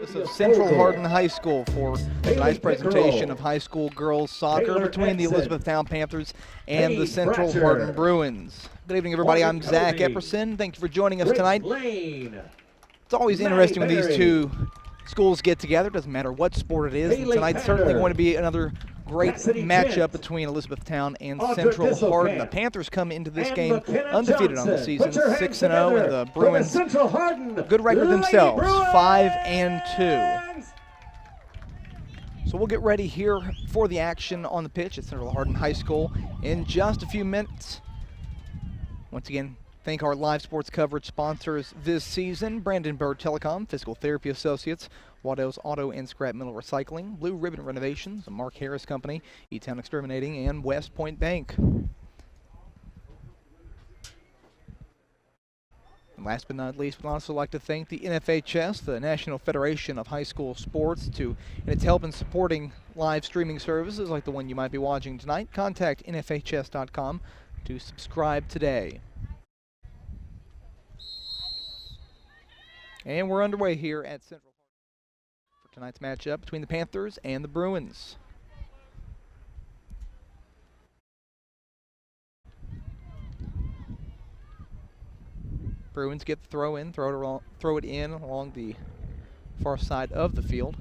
campus of Central Hardin High School for tonight's presentation of high school girls soccer between the Elizabethtown Panthers and the Central Hardin Bruins. Good evening, everybody. I'm Zach Epperson. Thank you for joining us tonight. It's always interesting when these two schools get together. Doesn't matter what sport it is. And tonight's certainly going to be another great matchup between Elizabethtown and Central Hardin. The Panthers come into this game undefeated on the season, 6-0, and the Bruins, good record themselves, 5-2. So we'll get ready here for the action on the pitch at Central Hardin High School in just a few minutes. Once again, thank our live sports coverage sponsors this season: Brandenburg Telecom, Physical Therapy Associates, Waddell's Auto and Scrap Metal Recycling, Blue Ribbon Renovations, the Mark Harris Company, E-Town Exterminating, and West Point Bank. And last but not least, we'd also like to thank the NFHS, the National Federation of High School Sports, in its help in supporting live streaming services like the one you might be watching tonight. Contact nfhs.com to subscribe today. And we're underway here at Central for tonight's matchup between the Panthers and the Bruins. Bruins get the throw in, throw it in along the far side of the field.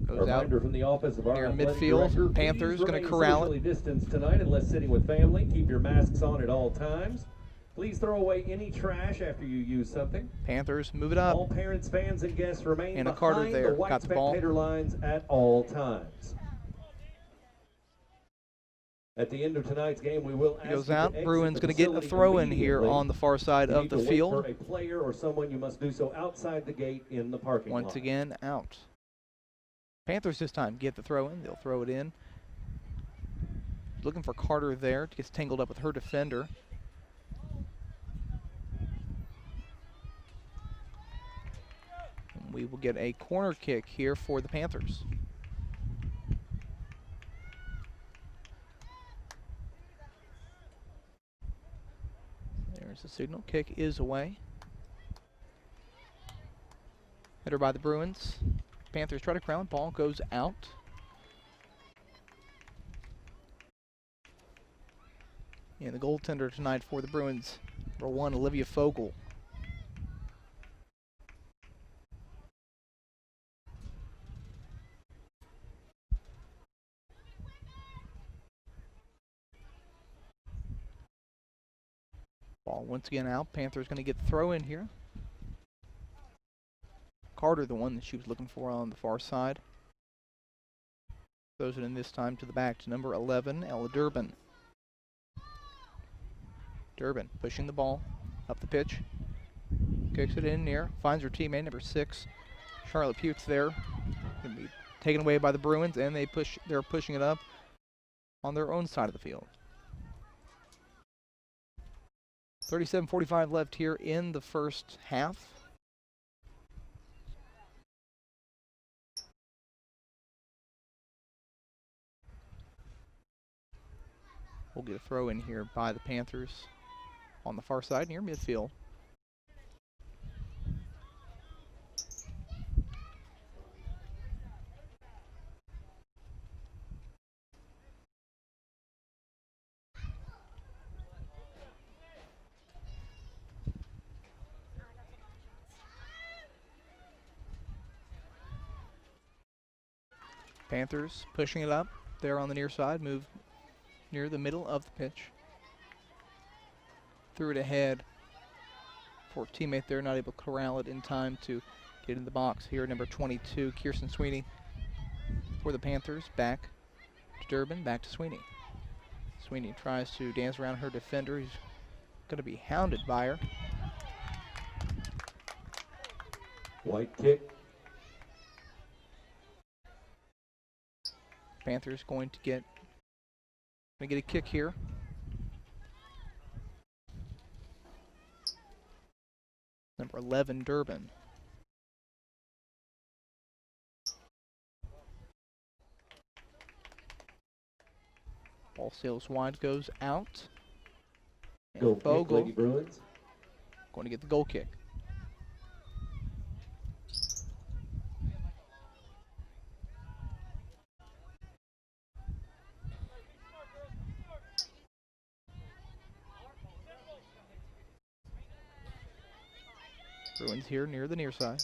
Goes out from the office of our near midfield. Panthers going to corral it. Distance tonight unless sitting with family. Keep your masks on at all times. Please throw away any trash after you use something. Panthers move it up. All parents, fans, and guests remain Anna behind Carter there, the white got the ball. spectator lines at all times. At the end of tonight's game, we will he goes out. Bruins going to get a throw in here on the far side of the field. For a player or someone, you must do so outside the gate in the parking lot. Once again, out. Panthers this time get the throw in. They'll throw it in. Looking for Carter there. Gets tangled up with her defender. And we will get a corner kick here for the Panthers. There's the signal. Kick is away. Header by the Bruins. Panthers try to crown. Ball goes out. And the goaltender tonight for the Bruins, number 1, Olivia Fogel. Ball once again out. Panthers going to get the throw in here. Carter, the one that she was looking for on the far side. Throws it in this time to the back to number 11, Ella Durbin. Durbin pushing the ball up the pitch. Kicks it in near. Finds her teammate, number 6, Charlotte Putes there. Going to be taken away by the Bruins, and they're pushing it up on their own side of the field. 37:45 left here in the first half. We'll get a throw in here by the Panthers on the far side near midfield. Panthers pushing it up there on the near side, move near the middle of the pitch. Threw it ahead for a teammate there, not able to corral it in time to get in the box here. Number 22, Kirsten Sweeney for the Panthers. Back to Durbin, back to Sweeney. Sweeney tries to dance around her defender. He's going to be hounded by her. White kick. Panthers going to get a kick here. Number 11, Durbin. Ball sails wide, goes out. Go And Fogle Lady Bruins. going to get the goal kick. Bruins here near the near side.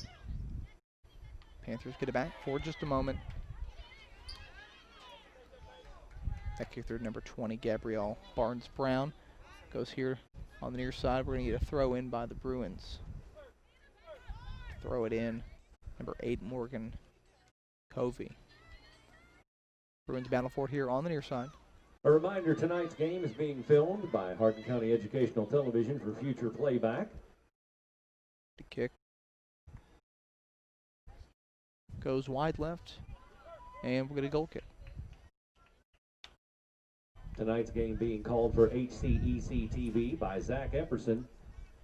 Panthers get it back for just a moment. That kick through number 20, Gabrielle Barnes-Brown. Goes here on the near side. We're going to get a throw in by the Bruins. Throw it in. Number 8, Morgan Covey. Bruins battle for it here on the near side. A reminder, tonight's game is being filmed by Hardin County Educational Television for future playback. The kick goes wide left, and we're going to goal kick. Tonight's game being called for HCEC-TV by Zach Epperson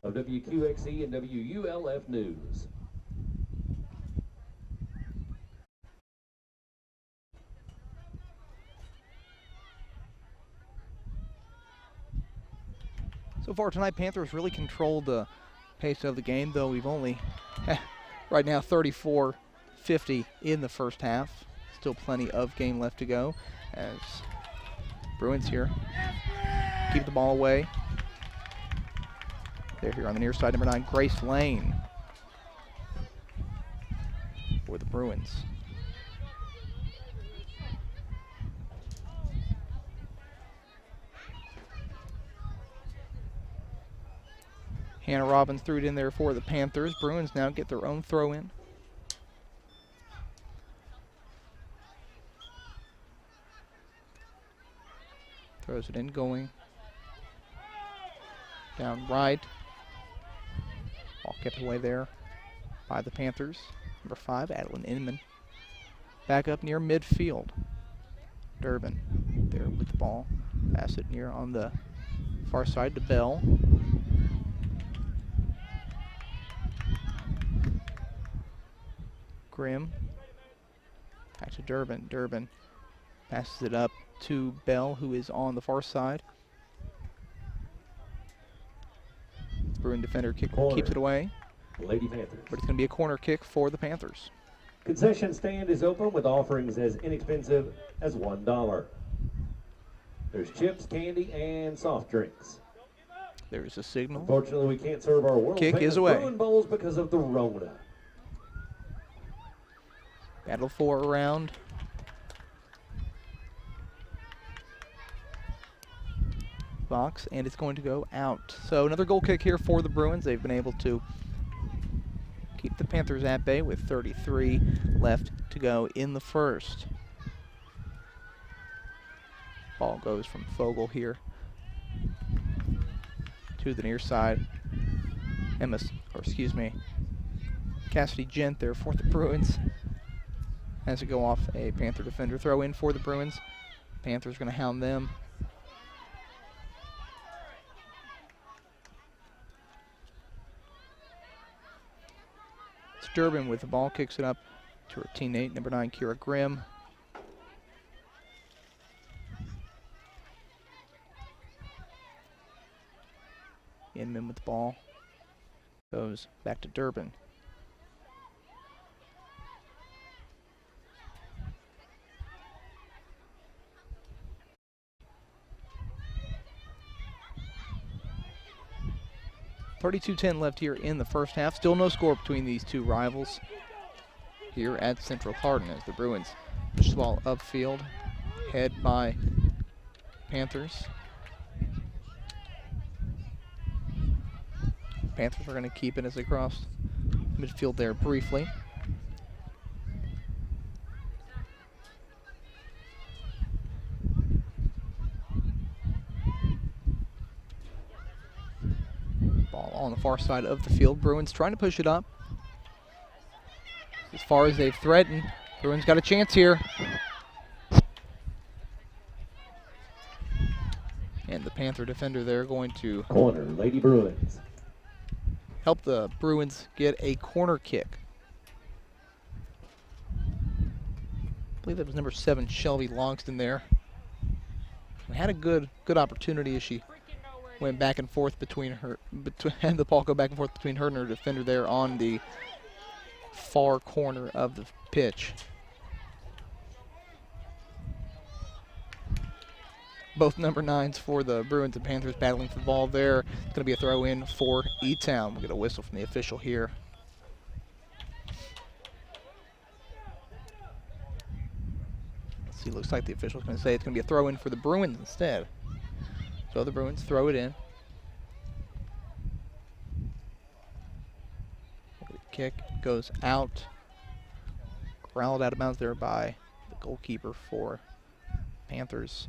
of WQXE and WULF News. So far tonight, Panthers really controlled the pace of the game, though we've only, right now, 34-50 in the first half. Still plenty of game left to go as Bruins here keep the ball away. They're here on the near side, number 9, Grace Lane for the Bruins. Hannah Robbins threw it in there for the Panthers. Bruins now get their own throw in. Throws it in, going down right. Ball kept away there by the Panthers. Number 5, Adeline Inman. Back up near midfield. Durbin there with the ball. Pass it near on the far side to Bell. Grimm. Back to Durbin. Durbin passes it up to Bell, who is on the far side. Bruin defender keeps it away. Lady Panthers. But it's going to be a corner kick for the Panthers. Concession stand is open with offerings as inexpensive as $1. There's chips, candy, and soft drinks. There's a signal. Unfortunately, we can't serve our world Kick famous is away. Bruin bowls because of the Rona. Battle for around. Box, and it's going to go out. So another goal kick here for the Bruins. They've been able to keep the Panthers at bay with 33 left to go in the first. Ball goes from Fogle here to the near side. Cassidy Gent there for the Bruins. Has to go off a Panther defender. Throw in for the Bruins. Panthers going to hound them. It's Durbin with the ball, kicks it up to her teammate, number 9, Kira Grimm. Inman with the ball. Goes back to Durbin. .32-10 left here in the first half. Still no score between these two rivals here at Central Hardin as the Bruins push the ball upfield, head by Panthers. Panthers are going to keep it as they cross midfield there briefly. Ball on the far side of the field. Bruins trying to push it up as far as they've threatened. Bruins got a chance here. And the Panther defender there going to Corner, Lady Bruins. help the Bruins get a corner kick. I believe that was number 7, Shelby Longston there. And had a good opportunity as she went back and forth between her, had the ball go back and forth between her and her defender there on the far corner of the pitch. Both number 9s for the Bruins and Panthers battling for the ball there. It's going to be a throw in for E-Town. We'll get a whistle from the official here. Let's see, looks like the official's going to say it's going to be a throw in for the Bruins instead. So the Bruins throw it in. The kick goes out. Growled out of bounds there by the goalkeeper for Panthers,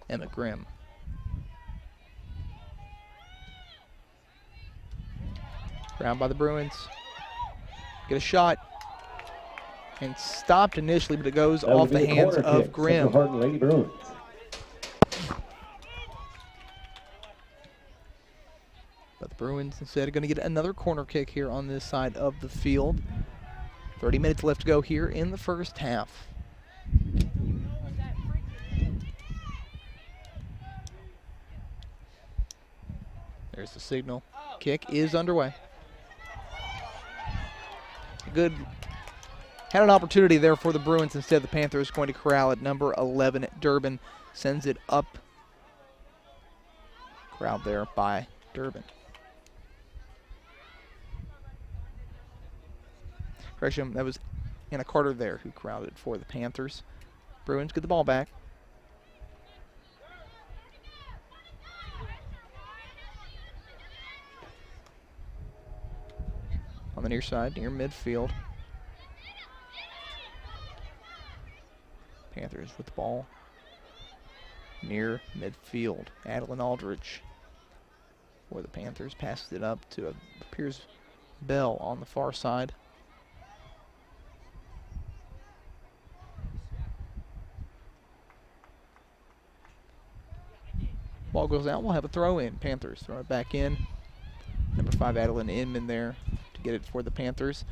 Emma Grimm. Ground by the Bruins. Get a shot. And stopped initially, but it goes off the hands of Grimm. Hardin Lady Bruins. But the Bruins instead are going to get another corner kick here on this side of the field. 30 minutes left to go here in the first half. There's the signal. Kick is underway. Good. Had an opportunity there for the Bruins. Instead, the Panthers going to corral it. Number 11, Durbin, sends it up. Corralled there by Durbin. Correction, that was Anna Carter there who corralled it for the Panthers. Bruins get the ball back. On the near side, near midfield. Panthers with the ball near midfield. Adeline Aldridge for the Panthers passes it up to Piers Bell on the far side. Ball goes out. We'll have a throw in. Panthers throw it back in. Number 5, Adeline Inman there to get it for the Panthers.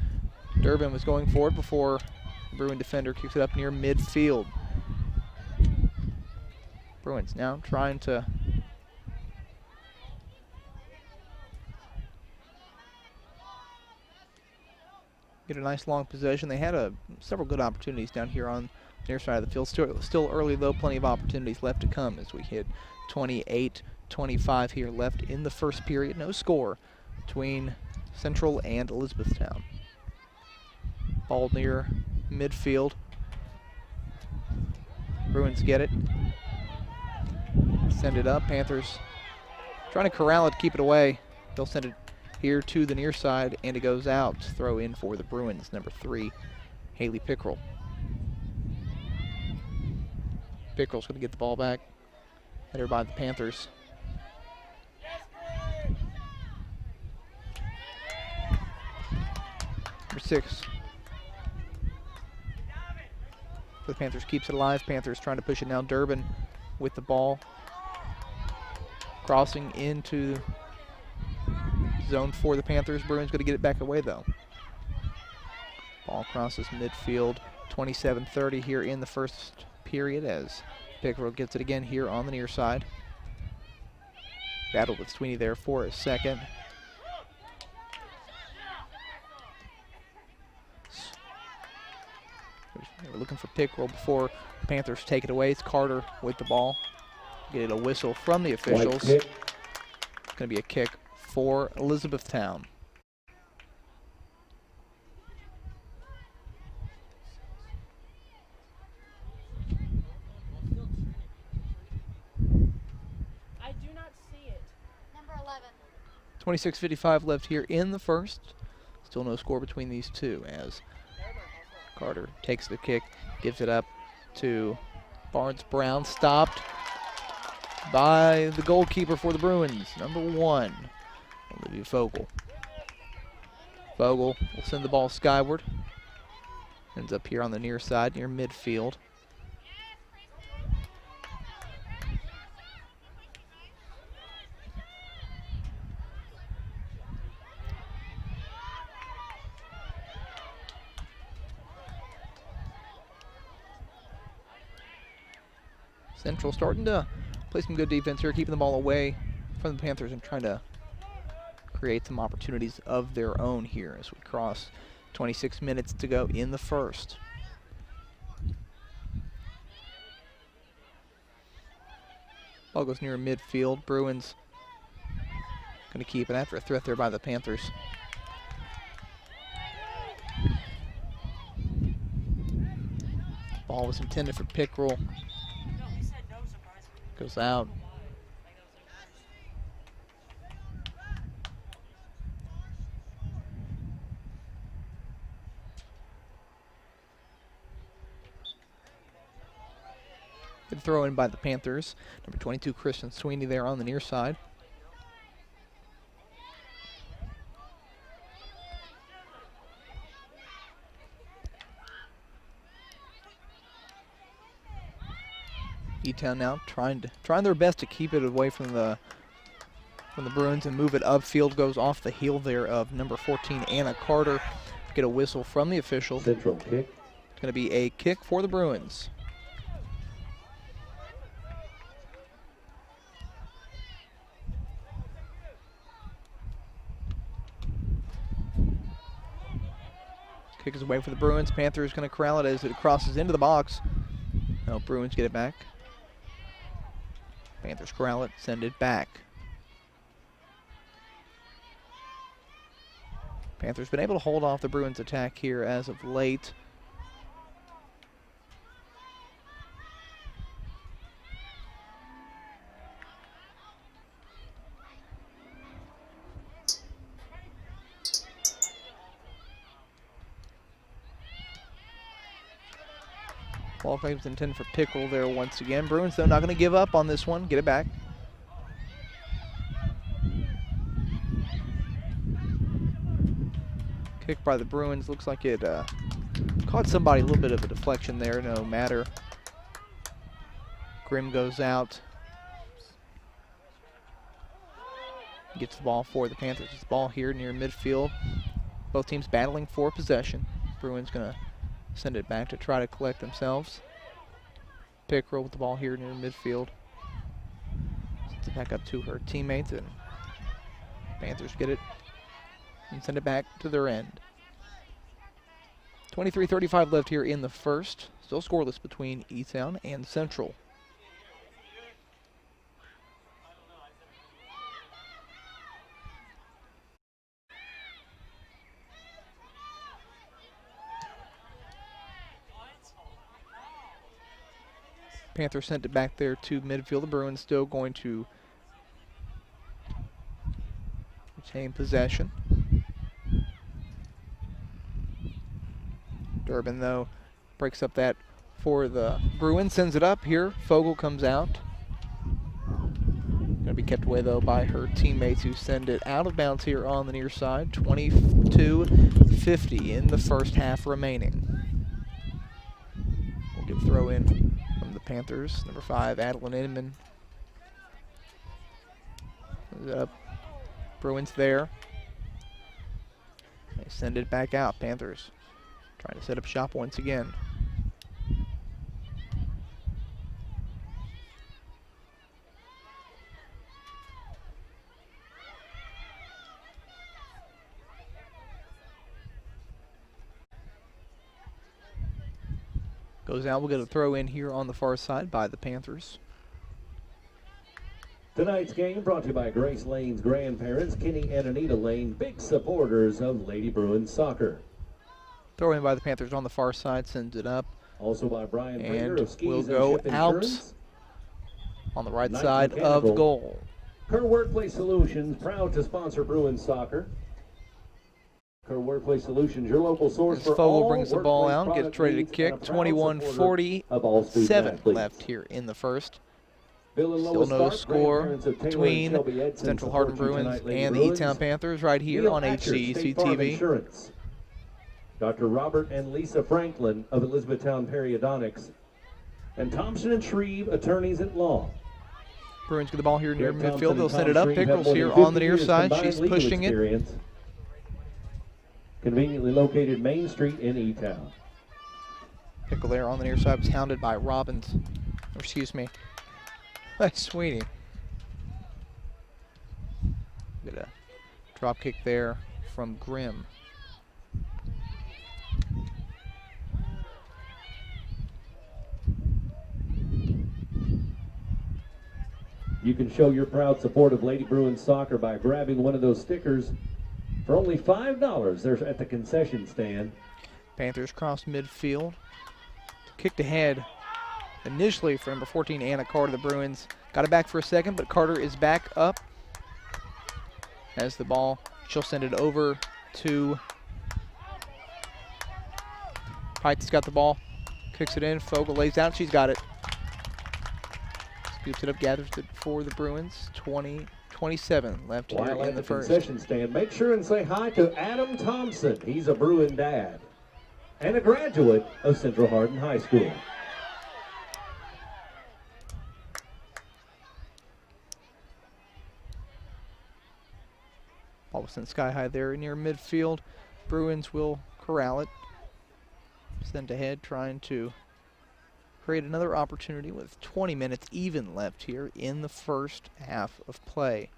Durbin was going for it before the Bruin defender kicks it up near midfield. Bruins now trying to get a nice long possession. They had several good opportunities down here on the near side of the field. Still early though, plenty of opportunities left to come as we hit 28-25 here left in the first period. No score between Central and Elizabethtown. Ball near midfield. Bruins get it. Send it up. Panthers trying to corral it, keep it away. They'll send it here to the near side, and it goes out. Throw in for the Bruins, number 3, Haley Pickrell. Pickrell's going to get the ball back. Header by the Panthers. Number 6. The Panthers keeps it alive. Panthers trying to push it now. Durbin with the ball. Crossing into zone for the Panthers. Bruins going to get it back away though. Ball crosses midfield. 27-30 here in the first period as Pickrell gets it again here on the near side. Battle with Sweeney there for a second. We're looking for Pickrell before the Panthers take it away. It's Carter with the ball. Get a whistle from the officials. It's going to be a kick for Elizabethtown. I do not see it. Number 11. 26:55 left here in the first. Still no score between these two as Carter takes the kick, gives it up to Barnes Brown. Stopped by the goalkeeper for the Bruins, number 1, Olivia Fogel. Fogel will send the ball skyward. Ends up here on the near side, near midfield. Central starting to play some good defense here, keeping the ball away from the Panthers and trying to create some opportunities of their own here as we cross 26 minutes to go in the first. Ball goes near midfield. Bruins going to keep it after a threat there by the Panthers. Ball was intended for Pickrell. Goes out. Good throw in by the Panthers. Number 22, Christian Sweeney there on the near side. E-Town now trying their best to keep it away from the Bruins and move it upfield. Goes off the heel there of number 14, Anna Carter. Get a whistle from the official. Central kick. It's going to be a kick for the Bruins. Kick is away for the Bruins. Panthers going to corral it as it crosses into the box. No, Bruins get it back. Panthers corral it, send it back. Panthers been able to hold off the Bruins attack here as of late. Ball claims intended for Pickrell there once again. Bruins, though, not going to give up on this one. Get it back. Kick by the Bruins. Looks like it caught somebody. A little bit of a deflection there. No matter. Grimm goes out. Gets the ball for the Panthers. It's the ball here near midfield. Both teams battling for possession. Bruins going to send it back to try to collect themselves. Pickrell with the ball here near midfield. Sends it back up to her teammates, and Panthers get it and send it back to their end. 23:35 left here in the first. Still scoreless between E-Town and Central. Panthers sent it back there to midfield. The Bruins still going to retain possession. Durbin, though, breaks up that for the Bruins. Sends it up here. Fogel comes out. Going to be kept away, though, by her teammates who send it out of bounds here on the near side. 22:50 in the first half remaining. We'll get a throw in from the Panthers. Number 5, Adeline Inman. Bruins there. They send it back out. Panthers trying to set up shop once again. Goes out. We'll get a throw in here on the far side by the Panthers. Tonight's game brought to you by Grace Lane's grandparents, Kenny and Anita Lane, big supporters of Lady Bruins soccer. Throw in by the Panthers on the far side, sends it up. Also by Brian Prater And of Skis will and go Ship out Insurance. on the right Knight side of Mechanical. goal. Kerr Workplace Solutions, proud to sponsor Bruins soccer. Kerr Workplace Solutions, your local source As for Fogel all brings the ball workplace out, product gets ready to needs, and kick. a proud supporter 21:47 of all student athletes. left here in the first. Bill and Still Lois no Stark, score grandparents of Taylor and between Shelby Edson, Central Hardin support you Bruins tonight, Lady and the Bruins. E-Town Panthers right here Neil on Hatcher, State Farm HCEC-TV. Insurance. Dr. Robert and Lisa Franklin of Elizabethtown Periodontics. And Thompson and Shreve, attorneys at law. Bruins get the ball here near Greg Thompson midfield. and They'll Tom send it up. Shreve have Pickrell's more here than on the 50 near years side. combined She's legal pushing it. experience. Conveniently located Main Street in E-Town. Pickrell there on the near side was hounded by Robbins. Or excuse me. by Sweeney. Get a drop kick there from Grimm. You can show your proud support of Lady Bruins soccer by grabbing one of those stickers for only $5. They're at the concession stand. Panthers cross midfield. Kicked ahead initially for number 14, Anna Carter. The Bruins got it back for a second, but Carter is back up. As the ball, she'll send it over to Pike's got the ball, kicks it in, Fogel lays out, she's got it. Scoops it up, gathers it for the Bruins. 20-27 left here While in at the the first. concession stand, make sure and say hi to Adam Thompson. He's a Bruin dad and a graduate of Central Hardin High School. Ball was sent sky high there near midfield. Bruins will corral it. Sent ahead, trying to create another opportunity with 20 minutes even left here in the first half of play.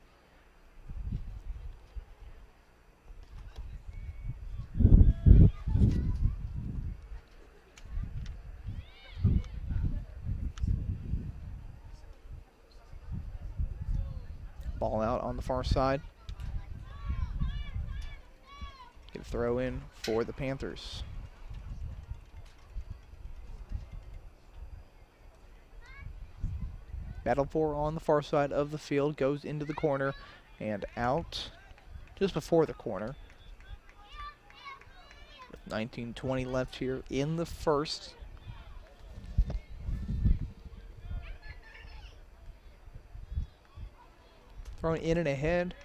Ball out on the far side. Get a throw in for the Panthers. Battle for on the far side of the field, goes into the corner and out just before the corner. With 19:20 left here in the first. Thrown in and ahead.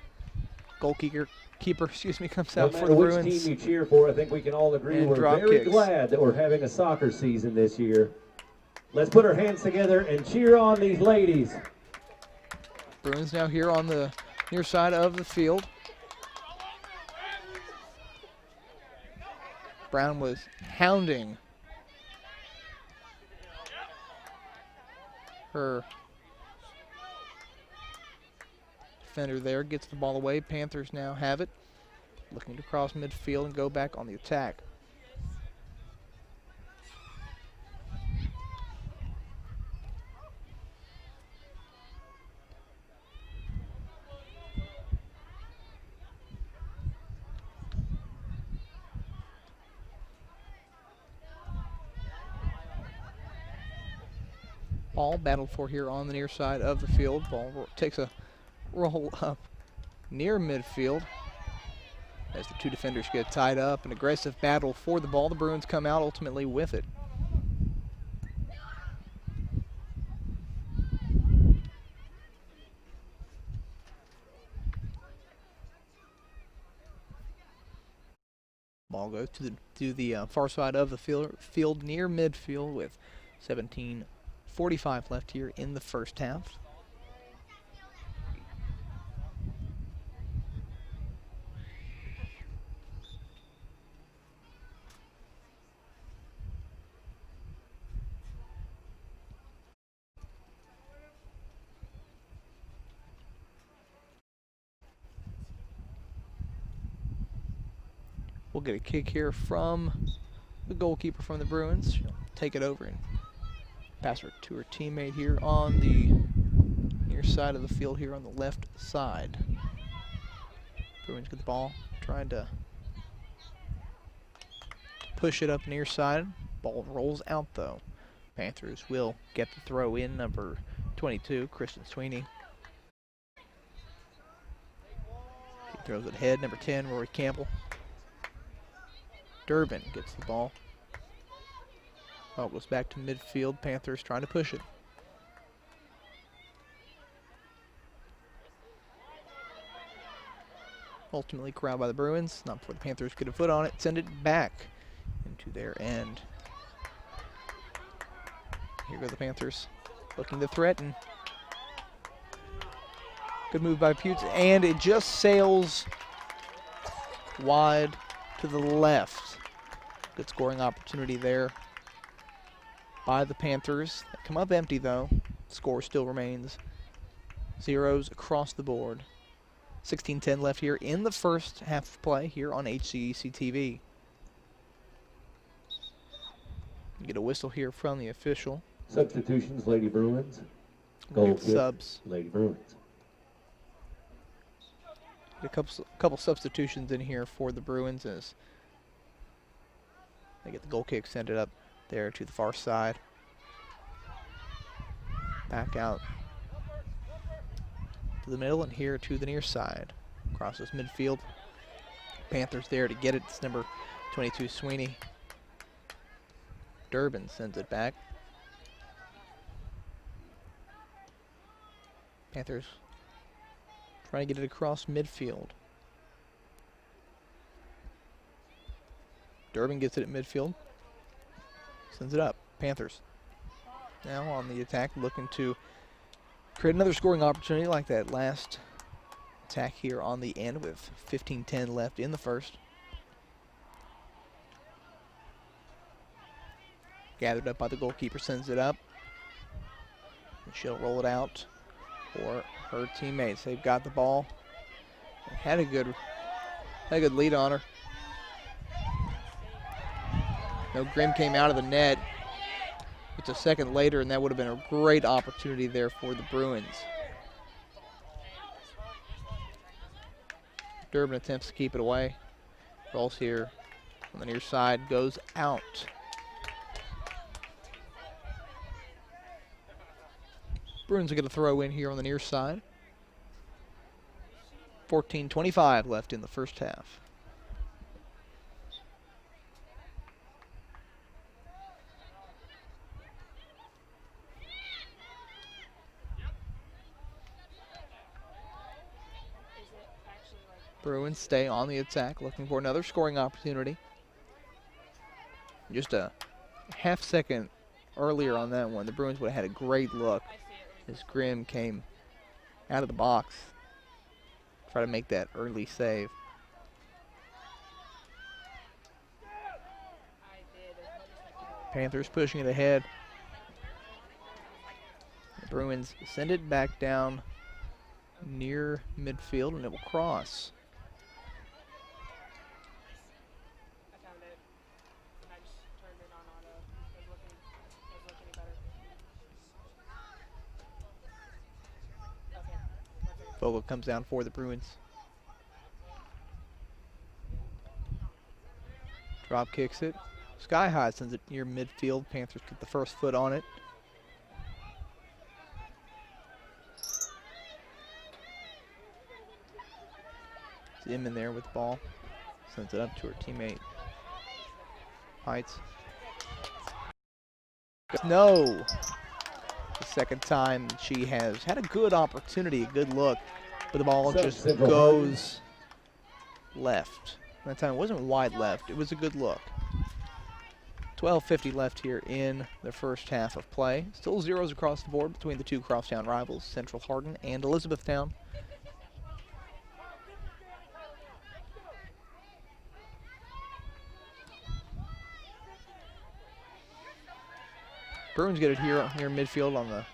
Keeper comes out No for matter the which Bruins. team you cheer for, I think we can all agree And we're drop very kicks. glad that we're having a soccer season this year. Let's put our hands together and cheer on these ladies. Bruins now here on the near side of the field. Brown was hounding her defender there, gets the ball away. Panthers now have it, looking to cross midfield and go back on the attack. Ball battled for here on the near side of the field. Ball takes a roll up near midfield as the two defenders get tied up. An aggressive battle for the ball. The Bruins come out ultimately with it. Ball goes to the far side of the field near midfield with 17:45 left here in the first half. We'll get a kick here from the goalkeeper from the Bruins. She'll take it over and pass her to her teammate here on the near side of the field here on the left side. Bruins get the ball, trying to push it up near side. Ball rolls out though. Panthers will get the throw in, number 22, Kristen Sweeney. He throws it ahead, number 10, Rory Campbell. Durbin gets the ball. Ball goes back to midfield. Panthers trying to push it. Ultimately corralled by the Bruins. Not before the Panthers get a foot on it. Send it back into their end. Here go the Panthers, looking to threaten. Good move by Putes, and it just sails wide to the left. Good scoring opportunity there by the Panthers. They come up empty though. Score still remains zeros across the board. 16:10 left here in the first half of play here on HCEC-TV. Get a whistle here from the official. Substitutions, Lady Bruins. We'll Goal get kick, subs. Lady Bruins. Get a couple substitutions in here for the Bruins as they get the goal kick, send it up there to the far side. Back out to the middle and here to the near side. Crosses midfield. Panthers there to get it. It's number 22, Sweeney. Durbin sends it back. Panthers trying to get it across midfield. Durbin gets it at midfield. Sends it up. Panthers now on the attack, looking to create another scoring opportunity like that last attack here on the end with 15:10 left in the first. Gathered up by the goalkeeper, sends it up. And she'll roll it out for her teammates. They've got the ball. Had a good lead on her. No, Grimm came out of the net. It's a second later, and that would have been a great opportunity there for the Bruins. Durbin attempts to keep it away. Rolls here on the near side, goes out. Bruins are going to throw in here on the near side. 14:25 left in the first half. Bruins stay on the attack, looking for another scoring opportunity. Just a half second earlier on that one, the Bruins would have had a great look as Grimm came out of the box. Try to make that early save. Panthers pushing it ahead. The Bruins send it back down near midfield, and it will cross. Vogel comes down for the Bruins. Drop kicks it. Sky high, sends it near midfield. Panthers get the first foot on it. Zim in there with the ball. Sends it up to her teammate. Heights. No! The second time she has had a good opportunity, a good look, but the ball just goes left. That time it wasn't wide left, it was a good look. 12:50 left here in the first half of play. Still zeros across the board between the two crosstown rivals, Central Hardin and Elizabethtown. Bruins get it here near midfield on the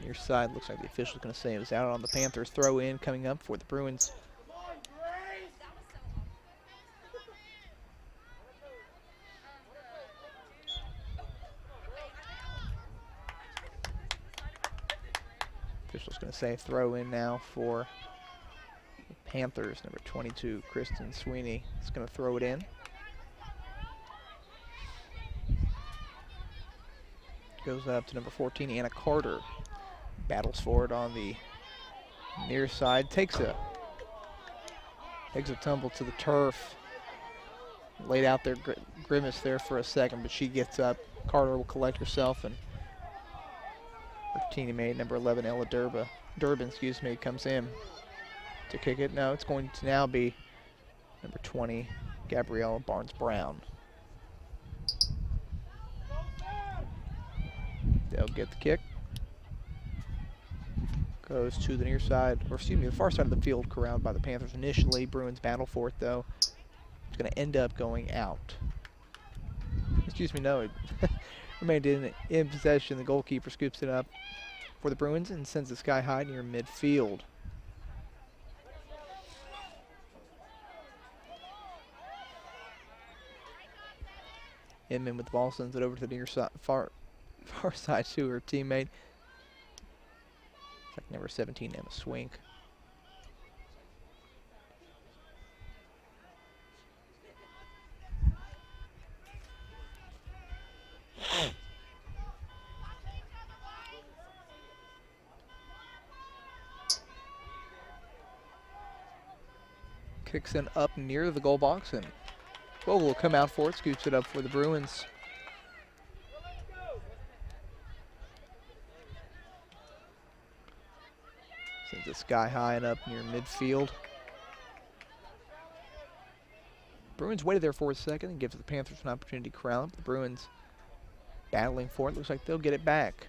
near side. Looks like the official's going to say it was out on the Panthers. Throw in coming up for the Bruins. Official's going to say throw in now for the Panthers. Number 22, Kristen Sweeney, is going to throw it in. Goes up to number 14, Anna Carter. Battles for it on the near side. Takes a tumble to the turf. Laid out there, grimace there for a second, but she gets up. Carter will collect herself, and her teammate, number 11, Ella Durbin, comes in to kick it. No, it's going to now be number 20, Gabriella Barnes-Brown. They'll get the kick. Goes to the near side, or excuse me, the far side of the field, corralled by the Panthers initially. Bruins battle for it, though. It's going to end up going out. Excuse me, no. remained in possession. The goalkeeper scoops it up for the Bruins and sends it sky high near midfield. Inman with the ball sends it over to the near side, far side to her teammate. It's like number 17, Emma Swink. Kicks in up near the goal box, and Vogel will come out for it, scoops it up for the Bruins. Sends it sky high and up near midfield. Bruins waited there for a second and gives the Panthers an opportunity to crowd. The Bruins battling for it. Looks like they'll get it back.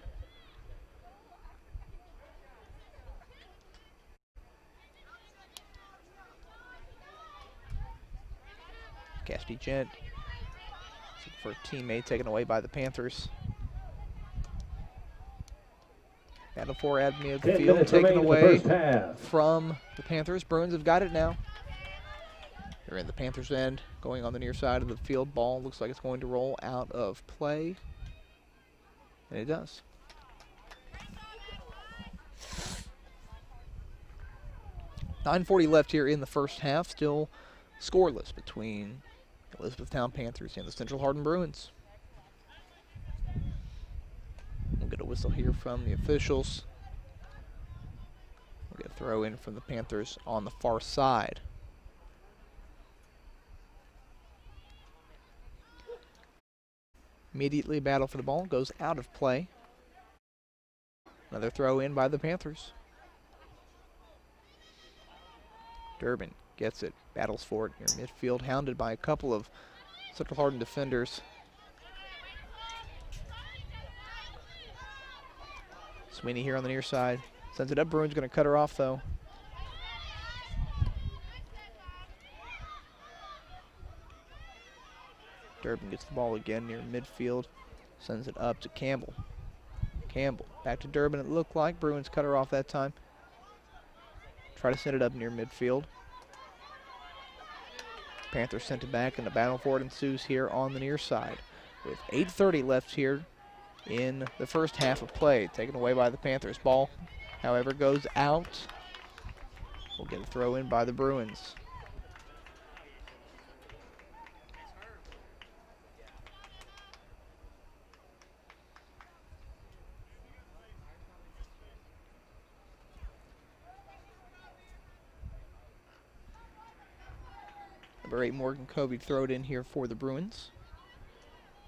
Cassidy Gent for a teammate taken away by the Panthers. Battle for at midfield taken away from the Panthers. Bruins have got it now. They're in the Panthers' end, going on the near side of the field. Ball looks like it's going to roll out of play, and it does. .9:40 left here in the first half. Still scoreless between Elizabethtown Panthers and the Central Hardin Bruins. We'll get a whistle here from the officials. We'll get a throw in from the Panthers on the far side. Immediately battle for the ball, goes out of play. Another throw in by the Panthers. Durbin gets it, battles for it near midfield, hounded by a couple of Central Hardin defenders. Sweeney here on the near side, sends it up. Bruins going to cut her off though. Durbin gets the ball again near midfield, sends it up to Campbell. Campbell back to Durbin. It looked like Bruins cut her off that time. Try to send it up near midfield. Panthers sent it back, and the battle for it ensues here on the near side. With 8:30 left here in the first half of play, taken away by the Panthers. Ball, however, goes out. We'll get a throw in by the Bruins. Number 8, Morgan Covey, throw it in here for the Bruins.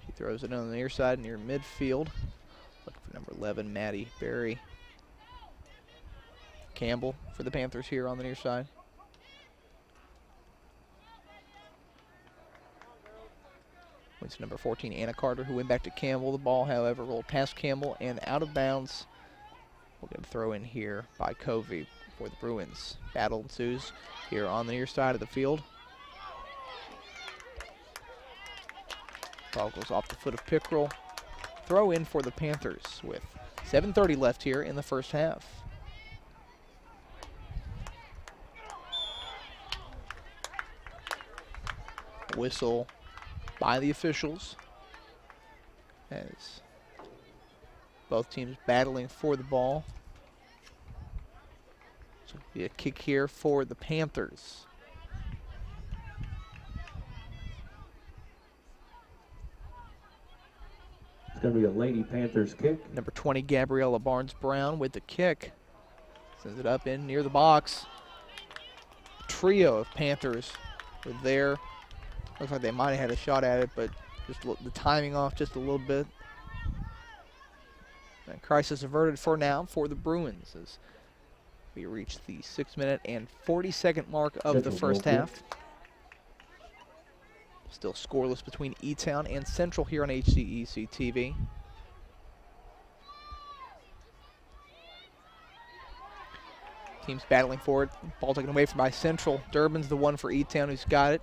She throws it on the near side near midfield. Looking for number 11, Maddie Berry. Campbell for the Panthers here on the near side. Wins to number 14, Anna Carter, who went back to Campbell. The ball, however, rolled past Campbell and out of bounds. We'll get a throw in here by Covey for the Bruins. Battle ensues here on the near side of the field. Ball goes off the foot of Pickrell. Throw in for the Panthers with 7:30 left here in the first half. Whistle by the officials as both teams battling for the ball. So it'll be a kick here for the Panthers. It's going to be a Lady Panthers kick. Number 20, Gabriella Barnes-Brown with the kick. Sends it up in near the box. Trio of Panthers were there. Looks like they might have had a shot at it, but just the timing off just a little bit. And crisis averted for now for the Bruins as we reach the 6-minute and 40-second mark of the first half. Still scoreless between E-Town and Central here on HCEC-TV. Teams battling for it. Ball taken away from by Central. Durbin's the one for E-Town who's got it.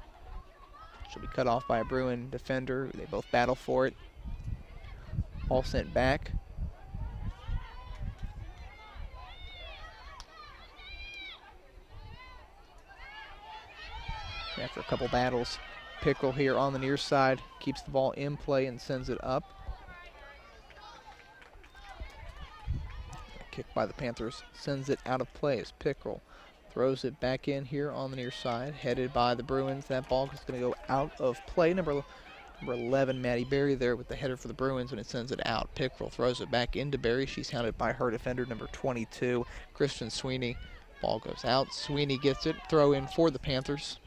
She'll be cut off by a Bruin defender. They both battle for it. Ball sent back. After a couple battles, Pickrell here on the near side keeps the ball in play and sends it up. Kick by the Panthers sends it out of play as Pickrell throws it back in here on the near side, headed by the Bruins. That ball is going to go out of play. Number 11, Maddie Berry there with the header for the Bruins, and it sends it out. Pickrell throws it back into Berry. She's hounded by her defender, number 22, Kristen Sweeney. Ball goes out. Sweeney gets it. Throw in for the Panthers.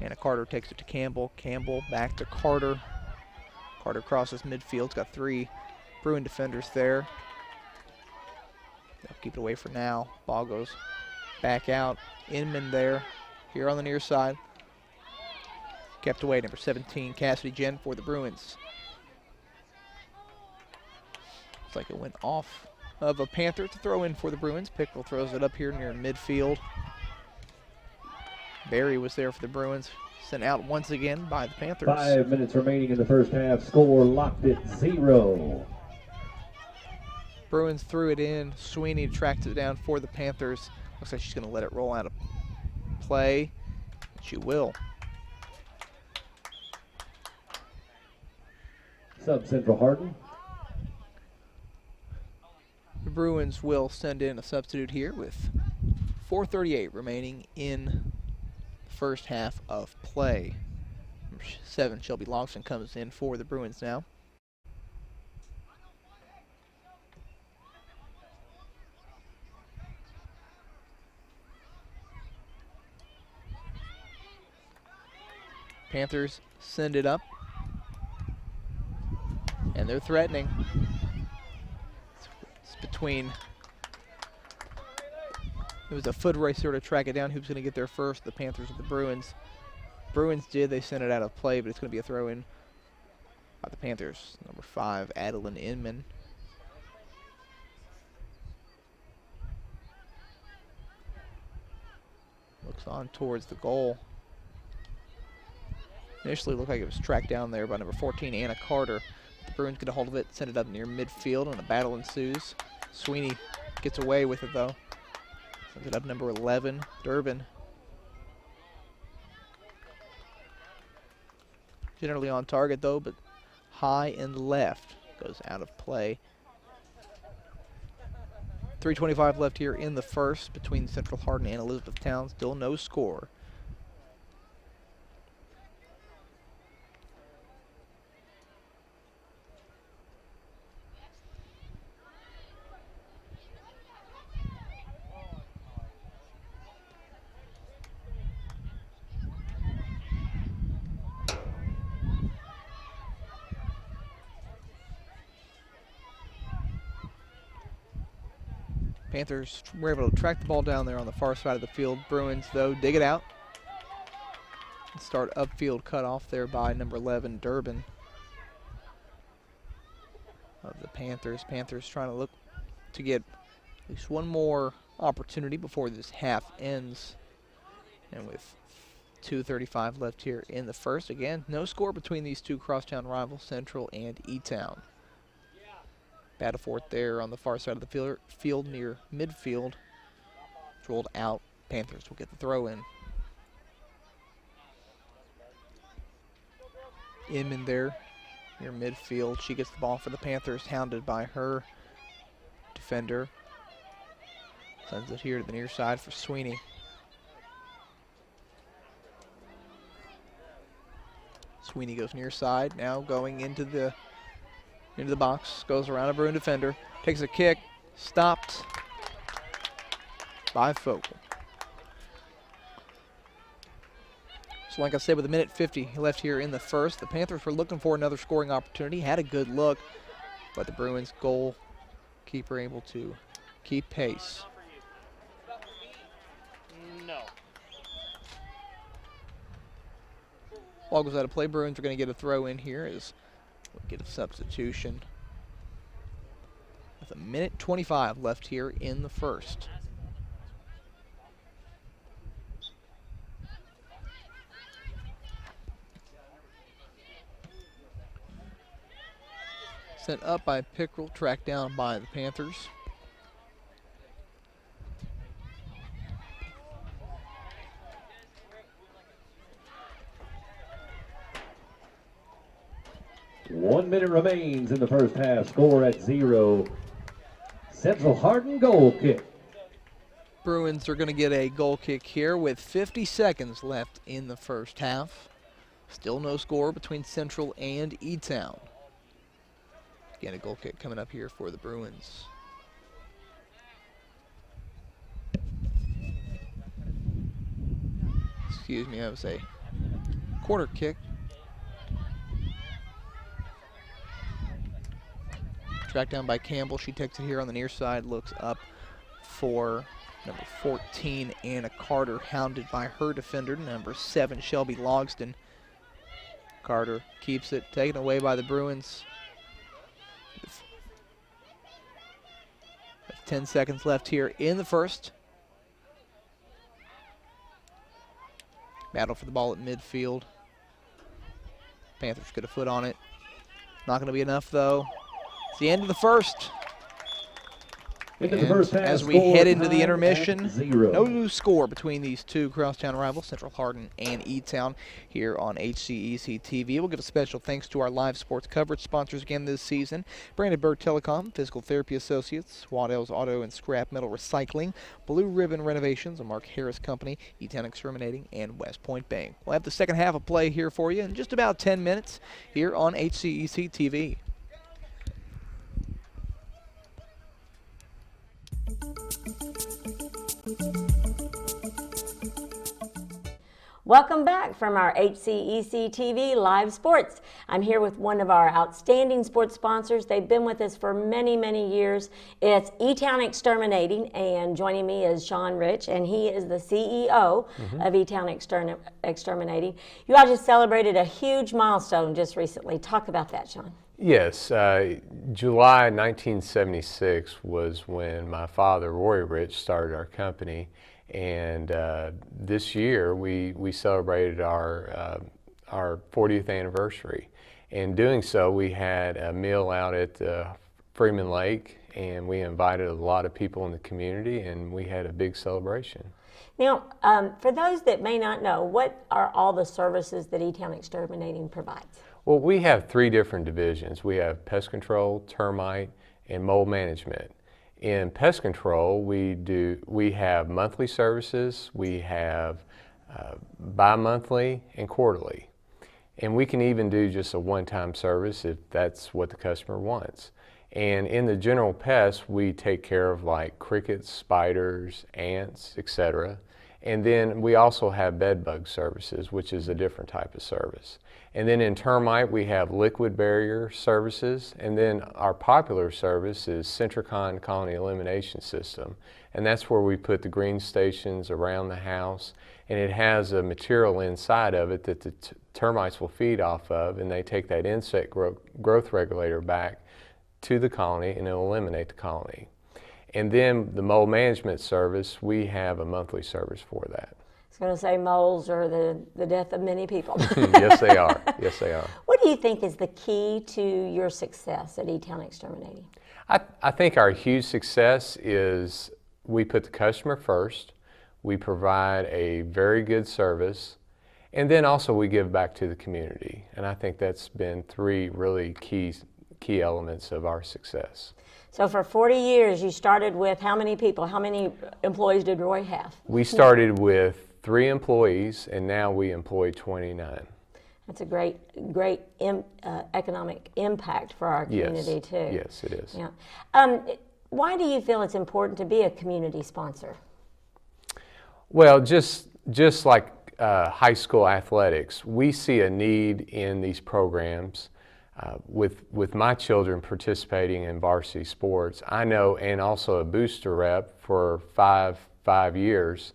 Anna Carter takes it to Campbell. Campbell back to Carter. Carter crosses midfield. It's got 3 Bruin defenders there. They'll keep it away for now. Ball goes back out. Inman there. Here on the near side. Kept away, number 17, Cassidy Jen for the Bruins. Looks like it went off of a Panther to throw in for the Bruins. Pickrell throws it up here near midfield. Berry was there for the Bruins. Sent out once again by the Panthers. 5 minutes remaining in the first half. Score locked at 0. Bruins threw it in. Sweeney tracked it down for the Panthers. Looks like she's going to let it roll out of play. She will. Sub Central Hardin. The Bruins will send in a substitute here with 4:38 remaining in the first half of play. Number 7, Shelby Longston, comes in for the Bruins now. Panthers send it up, and they're threatening. It's between, it was a foot race here to track it down. Who's going to get there first, the Panthers or the Bruins? Bruins did, they sent it out of play, but it's going to be a throw in by the Panthers. Number 5, Adeline Inman. Looks on towards the goal. Initially looked like it was tracked down there by number 14, Anna Carter. The Bruins get a hold of it, send it up near midfield, and a battle ensues. Sweeney gets away with it, though. Sends it up number 11, Durbin. Generally on target, though, but high and left. Goes out of play. 3:25 left here in the first between Central Hardin and Elizabethtown. Still no score. Panthers were able to track the ball down there on the far side of the field. Bruins, though, dig it out. And start upfield cut off there by number 11, Durbin. Of the Panthers. Panthers trying to look to get at least one more opportunity before this half ends. And with 2:35 left here in the first. Again, no score between these two crosstown rivals, Central and E-Town. Battle for it there on the far side of the field near midfield. It's rolled out. Panthers will get the throw in. Inman there near midfield. She gets the ball for the Panthers, hounded by her defender. Sends it here to the near side for Sweeney. Sweeney goes near side, now going into the box, goes around a Bruin defender, takes a kick, stopped by Fogle. So like I said, with 1:50 left here in the first, the Panthers were looking for another scoring opportunity, had a good look, but the Bruins goalkeeper able to keep pace. No. Ball goes out of play. Bruins are going to get a throw in here as we'll get a substitution. With 1:25 left here in the first. Sent up by Pickrell, tracked down by the Panthers. One minute remains in the first half. Score at 0. Central Hardin goal kick. Bruins are going to get a goal kick here with 50 seconds left in the first half. Still no score between Central and E-Town. Again, a goal kick coming up here for the Bruins. Excuse me, that was a quarter kick. Tracked down by Campbell. She takes it here on the near side, looks up for number 14, Anna Carter, hounded by her defender, number 7, Shelby Logston. Carter keeps it, taken away by the Bruins. With 10 seconds left here in the first. Battle for the ball at midfield. Panthers get a foot on it. Not going to be enough, though. It's the end of the first. Into the first half, as we head into the intermission, 0. no score between these two crosstown rivals, Central Hardin and E-Town, here on HCEC-TV. We'll give a special thanks to our live sports coverage sponsors again this season: Brandenburg Telecom, Physical Therapy Associates, Waddell's Auto and Scrap Metal Recycling, Blue Ribbon Renovations, a Mark Harris Company, E-Town Exterminating, and West Point Bank. We'll have the second half of play here for you in just about 10 minutes here on HCEC-TV. Welcome back from our HCEC-TV Live Sports. I'm here with one of our outstanding sports sponsors. They've been with us for many, many years. It's E-Town Exterminating, and joining me is Sean Rich, and he is the CEO of E-Town Exterminating. You all just celebrated a huge milestone just recently. Talk about that, Sean. Yes, July 1976 was when my father, Roy Rich, started our company. And this year we celebrated our 40th anniversary. In doing so, we had a meal out at Freeman Lake, and we invited a lot of people in the community, and we had a big celebration. Now, for those that may not know, what are all the services that E-Town Exterminating provides? Well, we have 3 different divisions. We have pest control, termite, and mold management. In pest control, we have monthly services, we have bi-monthly and quarterly. And we can even do just a one-time service if that's what the customer wants. And in the general pests, we take care of like crickets, spiders, ants, etc. And then we also have bed bug services, which is a different type of service. And then in termite, we have liquid barrier services. And then our popular service is Centricon Colony Elimination System. And that's where we put the green stations around the house. And it has a material inside of it that the termites will feed off of. And they take that insect growth regulator back to the colony, and it'll eliminate the colony. And then the mold management service, we have a monthly service for that. I was going to say moles are the death of many people. Yes, they are. Yes, they are. What do you think is the key to your success at E-Town Exterminating? I think our huge success is we put the customer first, we provide a very good service, and then also we give back to the community. And I think that's been 3 really key elements of our success. So for 40 years, you started with how many people? How many employees did Roy have? We started with 3 employees, and now we employ 29. That's a great economic impact for our community, too. Yes, it is. Yeah. Why do you feel it's important to be a community sponsor? Well, just like high school athletics, we see a need in these programs. With my children participating in varsity sports, I know, and also a booster rep for five years,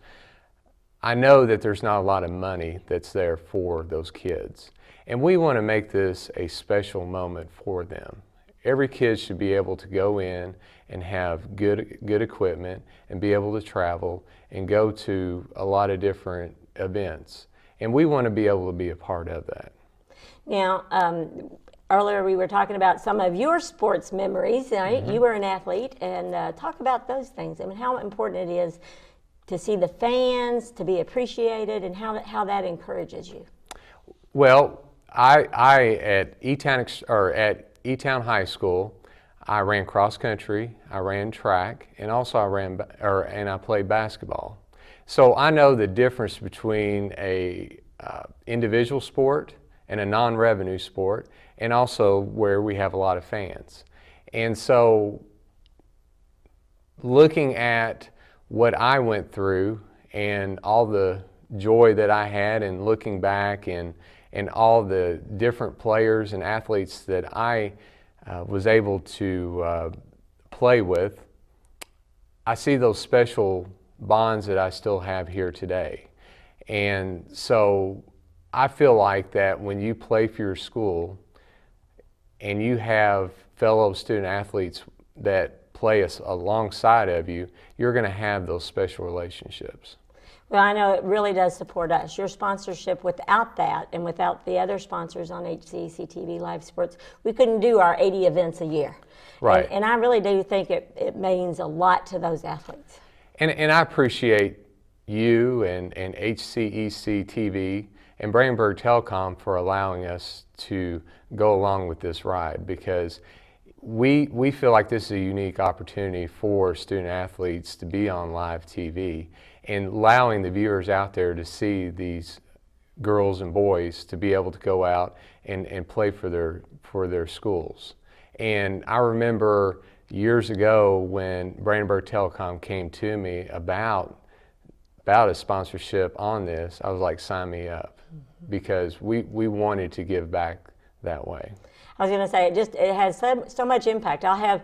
I know that there's not a lot of money that's there for those kids. And we want to make this a special moment for them. Every kid should be able to go in and have good equipment and be able to travel and go to a lot of different events. And we want to be able to be a part of that. Now, Earlier we were talking about some of your sports memories, right? You were an athlete, and talk about those things. I mean, how important it is to see the fans, to be appreciated, and how that encourages you. Well, I at E-Town High School, I ran cross country, I ran track, and also I played basketball. So I know the difference between a individual sport and a non-revenue sport, and also where we have a lot of fans. And so looking at what I went through and all the joy that I had, and looking back and all the different players and athletes that I was able to play with, I see those special bonds that I still have here today. And so I feel like that when you play for your school and you have fellow student athletes that play alongside of you, you're going to have those special relationships. Well, I know it really does support us. Your sponsorship, without that and without the other sponsors on HCEC-TV Live Sports, we couldn't do our 80 events a year. Right. And I really do think it means a lot to those athletes. And I appreciate you and HCEC-TV and Brandenburg Telecom for allowing us to go along with this ride, because we feel like this is a unique opportunity for student athletes to be on live TV, and allowing the viewers out there to see these girls and boys to be able to go out and play for their schools. And I remember years ago when Brandenburg Telecom came to me about a sponsorship on this, I was like, sign me up, because we wanted to give back that way. I was going to say, it has so much impact. I'll have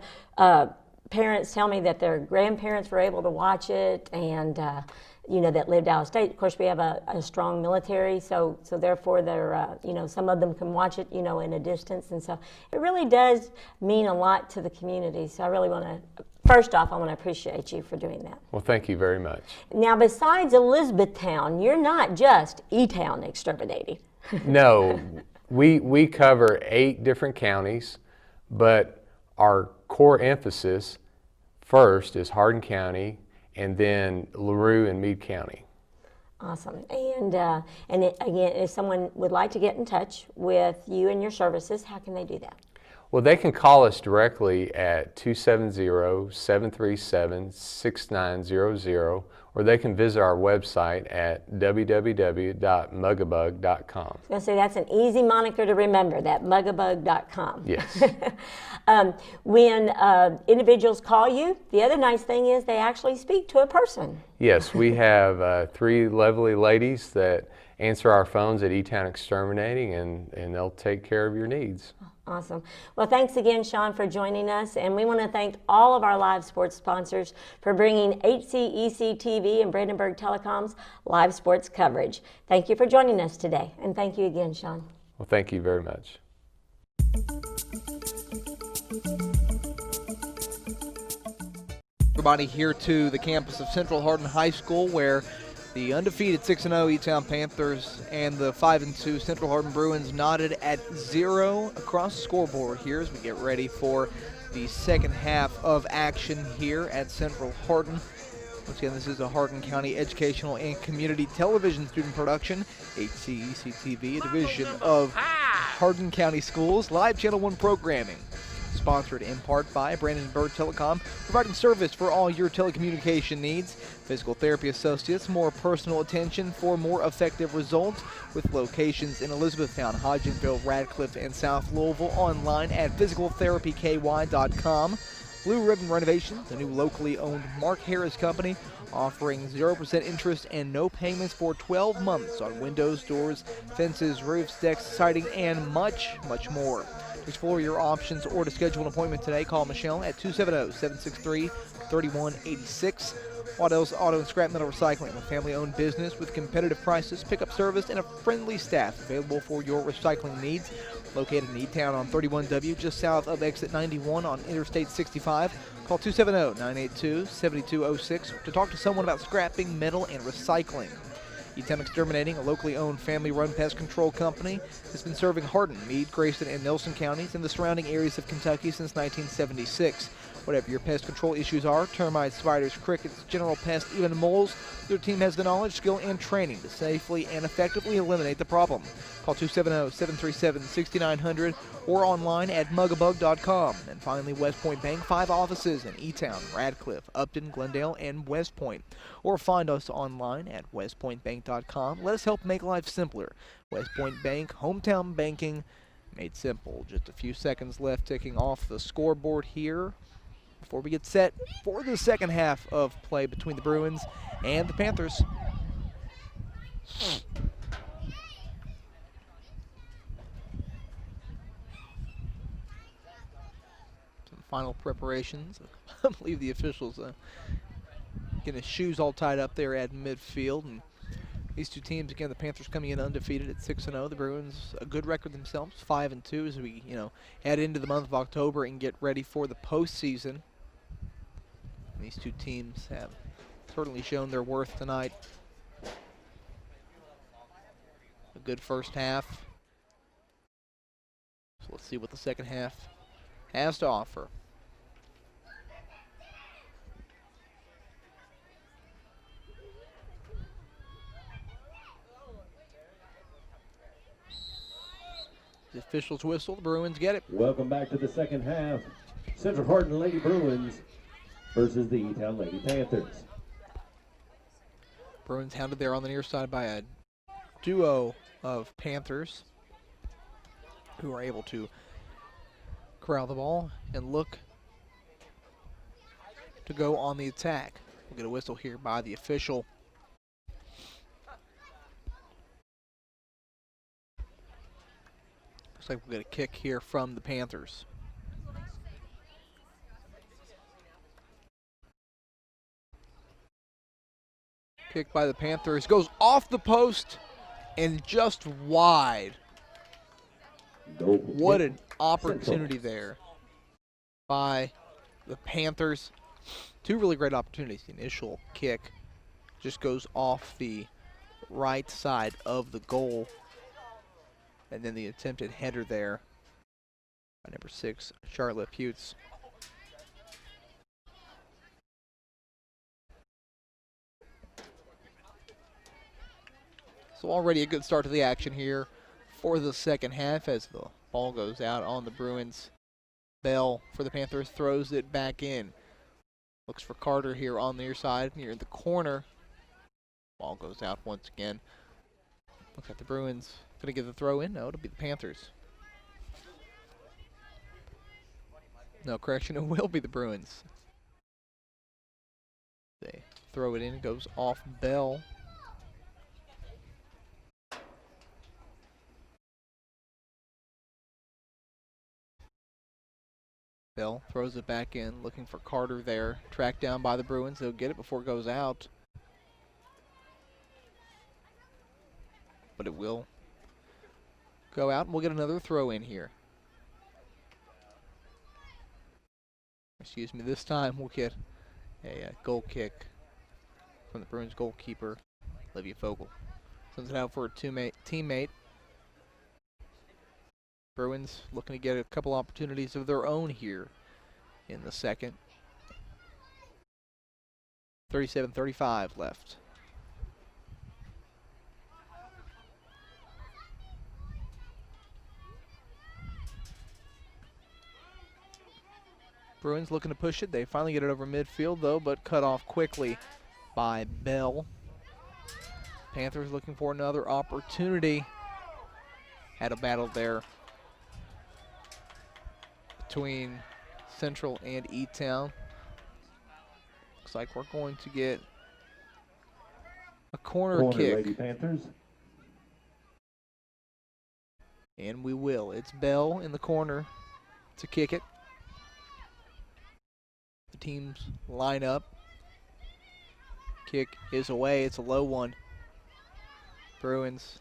parents tell me that their grandparents were able to watch it, and that lived out of state. Of course, we have a strong military, so therefore they're some of them can watch it in a distance, and so it really does mean a lot to the community. So I really want to, first off, I want to appreciate you for doing that. Well, thank you very much. Now, besides Elizabethtown, you're not just E-Town exterminating. No. We cover 8 different counties, but our core emphasis first is Hardin County, and then LaRue and Meade County. Awesome. And again, if someone would like to get in touch with you and your services, how can they do that? Well, they can call us directly at 270-737-6900, or they can visit our website at www.mugabug.com. I was going to say, that's an easy moniker to remember, that mugabug.com. Yes. When individuals call you, the other nice thing is they actually speak to a person. Yes, we have 3 lovely ladies that answer our phones at E-Town Exterminating, and they'll take care of your needs. Awesome. Well, thanks again, Sean, for joining us. And we want to thank all of our live sports sponsors for bringing HCEC-TV and Brandenburg Telecom's live sports coverage. Thank you for joining us today. And thank you again, Sean. Well, thank you very much. Everybody here to the campus of Central Hardin High School, where the undefeated 6-0 E-Town Panthers and the 5-2 Central Hardin Bruins knotted at 0 across the scoreboard here as we get ready for the second half of action here at Central Hardin. Once again, this is a Hardin County Educational and Community Television student production, HCEC-TV, a division of Hardin County Schools, live Channel 1 programming. Sponsored in part by Brandenburg Telecom, providing service for all your telecommunication needs. Physical therapy associates, more personal attention for more effective results, with locations in Elizabethtown, Hodgenville, Radcliffe, and South Louisville. Online at physicaltherapyky.com. Blue Ribbon Renovations, a new locally owned Mark Harris company, offering 0% interest and no payments for 12 months on windows, doors, fences, roofs, decks, siding, and much, much more. To explore your options or to schedule an appointment today, call Michelle at 270-763-3186. Waddell's Auto and Scrap Metal Recycling, a family-owned business with competitive prices, pickup service, and a friendly staff available for your recycling needs. Located in E-Town on 31W, just south of exit 91 on Interstate 65. Call 270-982-7206 to talk to someone about scrapping, metal, and recycling. E-Town Exterminating, a locally owned family-run pest control company, has been serving Hardin, Meade, Grayson, and Nelson counties and the surrounding areas of Kentucky since 1976. Whatever your pest control issues are, termites, spiders, crickets, general pests, even moles, their team has the knowledge, skill, and training to safely and effectively eliminate the problem. Call 270-737-6900 or online at mugabug.com. And finally, West Point Bank, 5 offices in E-Town, Radcliffe, Upton, Glendale, and West Point. Or find us online at westpointbank.com. Let us help make life simpler. West Point Bank, hometown banking made simple. Just a few seconds left ticking off the scoreboard here before we get set for the second half of play between the Bruins and the Panthers. Some final preparations. I believe the officials getting his shoes all tied up there at midfield. And these two teams, again, the Panthers coming in undefeated at 6-0. The Bruins, a good record themselves, 5-2 as we, head into the month of October and get ready for the postseason. These two teams have certainly shown their worth tonight. A good first half. So let's see what the second half has to offer. The officials whistle, the Bruins get it. Welcome back to the second half. Central Hardin Lady Bruins versus the E-Town Lady Panthers. Bruins hounded there on the near side by a duo of Panthers who are able to corral the ball and look to go on the attack. We'll get a whistle here by the official. Looks like we'll get a kick here from the Panthers. Kick by the Panthers goes off the post and just wide. What an opportunity there by the Panthers. Two really great opportunities. The initial kick just goes off the right side of the goal. And then the attempted header there by number 6, Charlotte Putes. So already a good start to the action here for the second half as the ball goes out on the Bruins. Bell for the Panthers throws it back in. Looks for Carter here on the near side, near the corner. Ball goes out once again. Looks like the Bruins going to get the throw in. No, it'll be the Panthers. No, correction, it will be the Bruins. They throw it in, it goes off Bell. Bell throws it back in, looking for Carter there. Tracked down by the Bruins. They'll get it before it goes out. But it will go out, and we'll get another throw in here. Excuse me, this time we'll get a goal kick from the Bruins goalkeeper, Olivia Fogel. Sends it out for a teammate. Bruins looking to get a couple opportunities of their own here in the second. 37-35 left. Bruins looking to push it. They finally get it over midfield though, but cut off quickly by Bell. Panthers looking for another opportunity. Had a battle there between Central and E-Town. Looks like we're going to get a corner kick. Lady Panthers. And we will. It's Bell in the corner to kick it. The teams line up. Kick is away. It's a low one. Bruins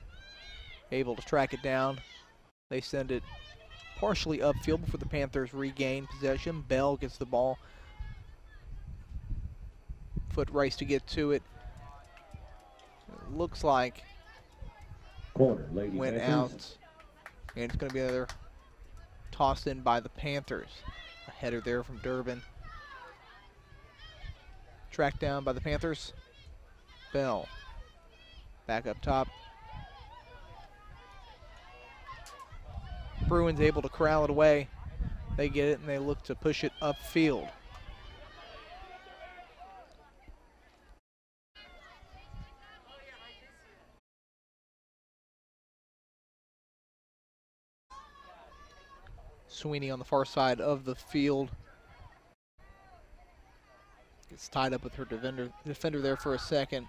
able to track it down. They send it partially upfield before the Panthers regain possession. Bell gets the ball. Foot race to get to it. looks like Corner, Lady went Panthers. out. And it's going to be another toss in by the Panthers. A header there from Durbin. Tracked down by the Panthers. Bell. Back up top. Bruins able to corral it away. They get it and they look to push it upfield. Sweeney on the far side of the field. Gets tied up with her defender there for a second.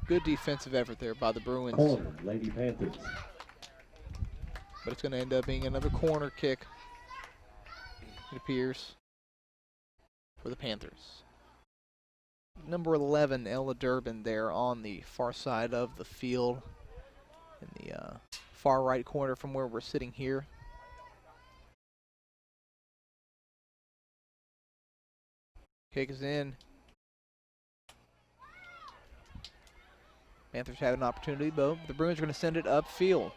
Good defensive effort there by the Bruins. Corner, Lady Panthers. But it's going to end up being another corner kick, it appears, for the Panthers. Number 11, Ella Durbin there on the far side of the field, in the far right corner from where we're sitting here. Kick is in. Panthers had an opportunity, but the Bruins are going to send it upfield.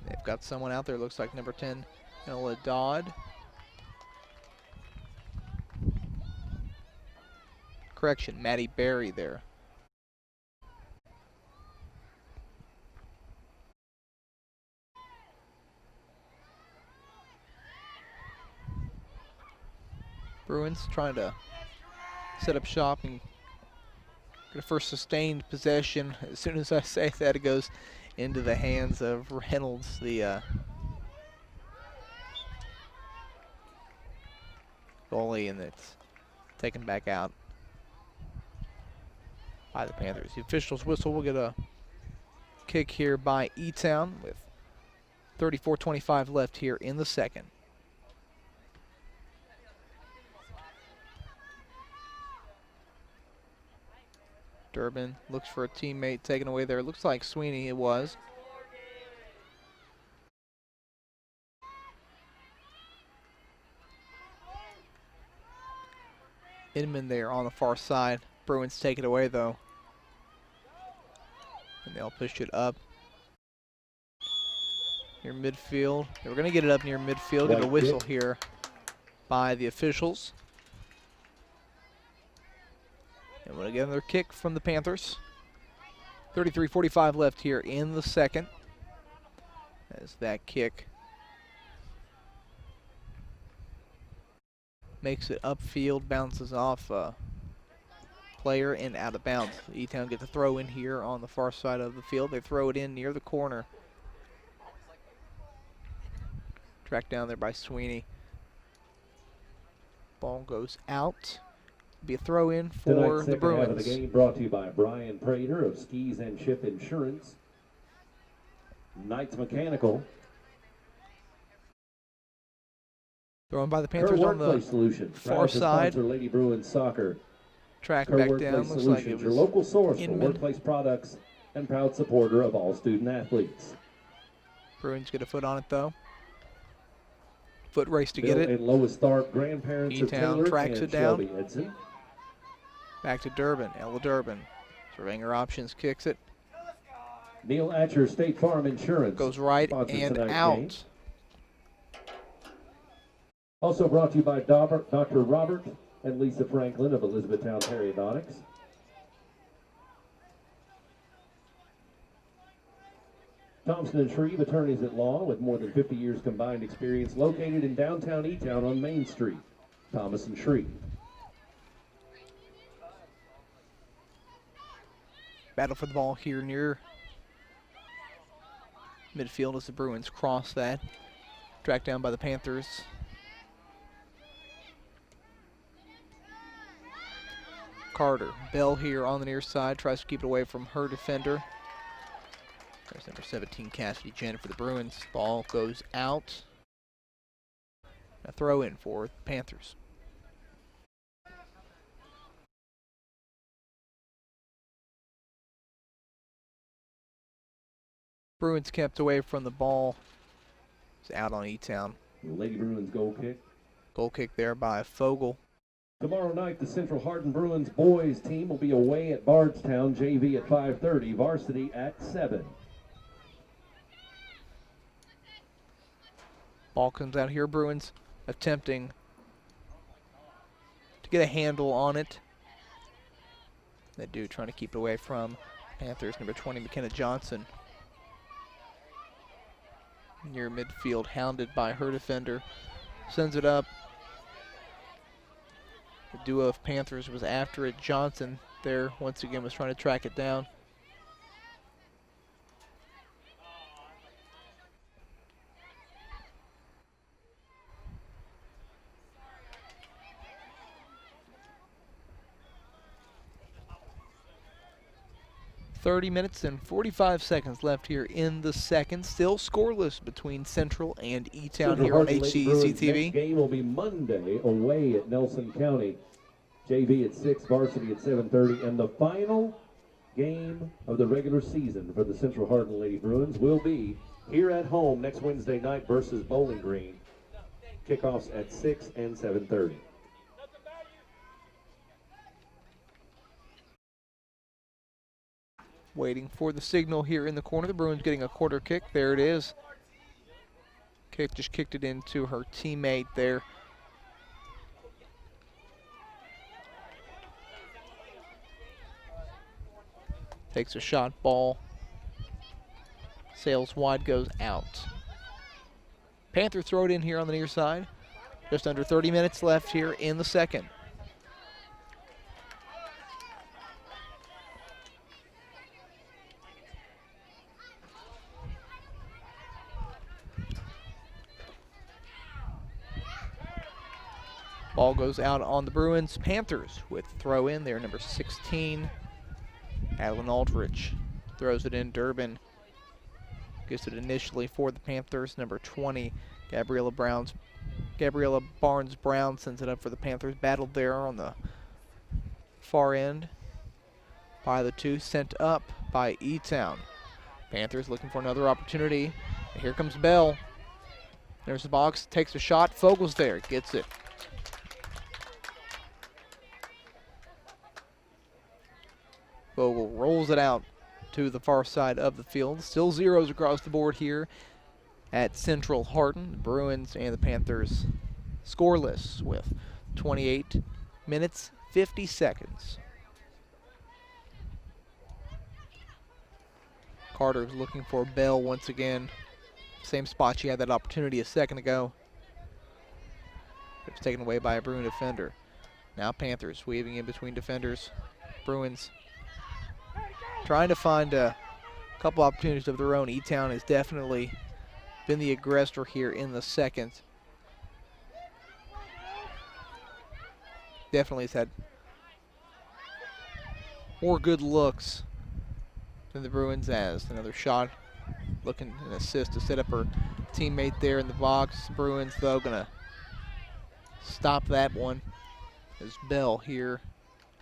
They've got someone out there, looks like number 10, Ella Dodd. Correction, Maddie Berry there. Bruins trying to set up shop and get a first sustained possession. As soon as I say that, it goes into the hands of Reynolds, the goalie, and it's taken back out by the Panthers. The officials whistle. We'll get a kick here by E-Town with 34:25 left here in the second. Durbin looks for a teammate taken away there. Looks like Sweeney it was. Inman there on the far side. Bruins take it away though. And they'll push it up near midfield. They were going to get it up near midfield. Get a whistle here by the officials. And we'll get another kick from the Panthers. 33:45 left here in the second. As that kick makes it upfield, bounces off a player and out of bounds. E-Town get the throw in here on the far side of the field. They throw it in near the corner. Tracked down there by Sweeney. Ball goes out. Be a throw in for the Bruins. Half of the game brought to you by Brian Prater of Skis and Ship Insurance, Knights Mechanical, Thrown by the Panthers on the Solutions, far side. Lady Bruins Soccer. Track Her back Workplace down. Looks Solutions, like it your was local source for Inman. workplace products and proud supporter of all student athletes. Bruins get a foot on it though. Foot race to Bill get it. and Lois Tharp, grandparents of E-Town Taylor tracks and it down. Shelby Edson. Back to Durbin. Ella Durbin. Surveying her options, kicks it. Neil Atcher, State Farm Insurance. Goes right sponsors and tonight's out. game. Also brought to you by Dr. Robert and Lisa Franklin of Elizabethtown Periodontics. Thompson and Shreve, attorneys at law with more than 50 years combined experience, located in downtown E-Town on Main Street. Thomas and Shreve. Battle for the ball here near midfield as the Bruins cross that. Tracked down by the Panthers. Carter. Bell here on the near side. Tries to keep it away from her defender. There's number 17, Cassidy Jen for the Bruins. Ball goes out. A throw in for the Panthers. Bruins kept away from the ball. It's out on E-Town. Lady Bruins goal kick. Goal kick there by Fogel. Tomorrow night, the Central Hardin Bruins boys team will be away at Bardstown, JV at 5:30, varsity at 7. Ball comes out here. Bruins attempting to get a handle on it. They do, trying to keep it away from Panthers. Number 20, McKenna Johnson. Near midfield, hounded by her defender. Sends it up. The duo of Panthers was after it. Johnson there once again was trying to track it down. .30 and 45 seconds left here in the second. Still scoreless between Central and E-Town here on HCEC-TV. Next game will be Monday away at Nelson County. JV at 6, varsity at 7:30. And the final game of the regular season for the Central Hardin Lady Bruins will be here at home next Wednesday night versus Bowling Green. Kickoffs at 6 and 7:30. Waiting for the signal here in the corner. The Bruins getting a quarter kick. There it is. Kick just kicked it into her teammate there. Takes a shot, ball sails wide, goes out. Panthers throw it in here on the near side. Just under 30 minutes left here in the second. Ball goes out on the Bruins. Panthers with throw in there, number 16. Adeline Aldrich throws it in. Durbin gets it initially for the Panthers. Number 20, Gabriella Barnes-Brown sends it up for the Panthers. Battled there on the far end by the two. Sent up by E-Town. Panthers looking for another opportunity. And here comes Bell. There's the box. Takes a shot. Fogel's there. Gets it. Vogel rolls it out to the far side of the field. Still zeros across the board here at Central Hardin. The Bruins and the Panthers scoreless with 28 minutes, 50 seconds. Carter's looking for Bell once again. Same spot she had that opportunity a second ago. It was taken away by a Bruin defender. Now Panthers weaving in between defenders. Bruins trying to find a couple opportunities of their own. E-Town has definitely been the aggressor here in the second. Definitely has had more good looks than the Bruins as. Another shot, looking an assist to set up her teammate there in the box. Bruins, though, going to stop that one as Bell here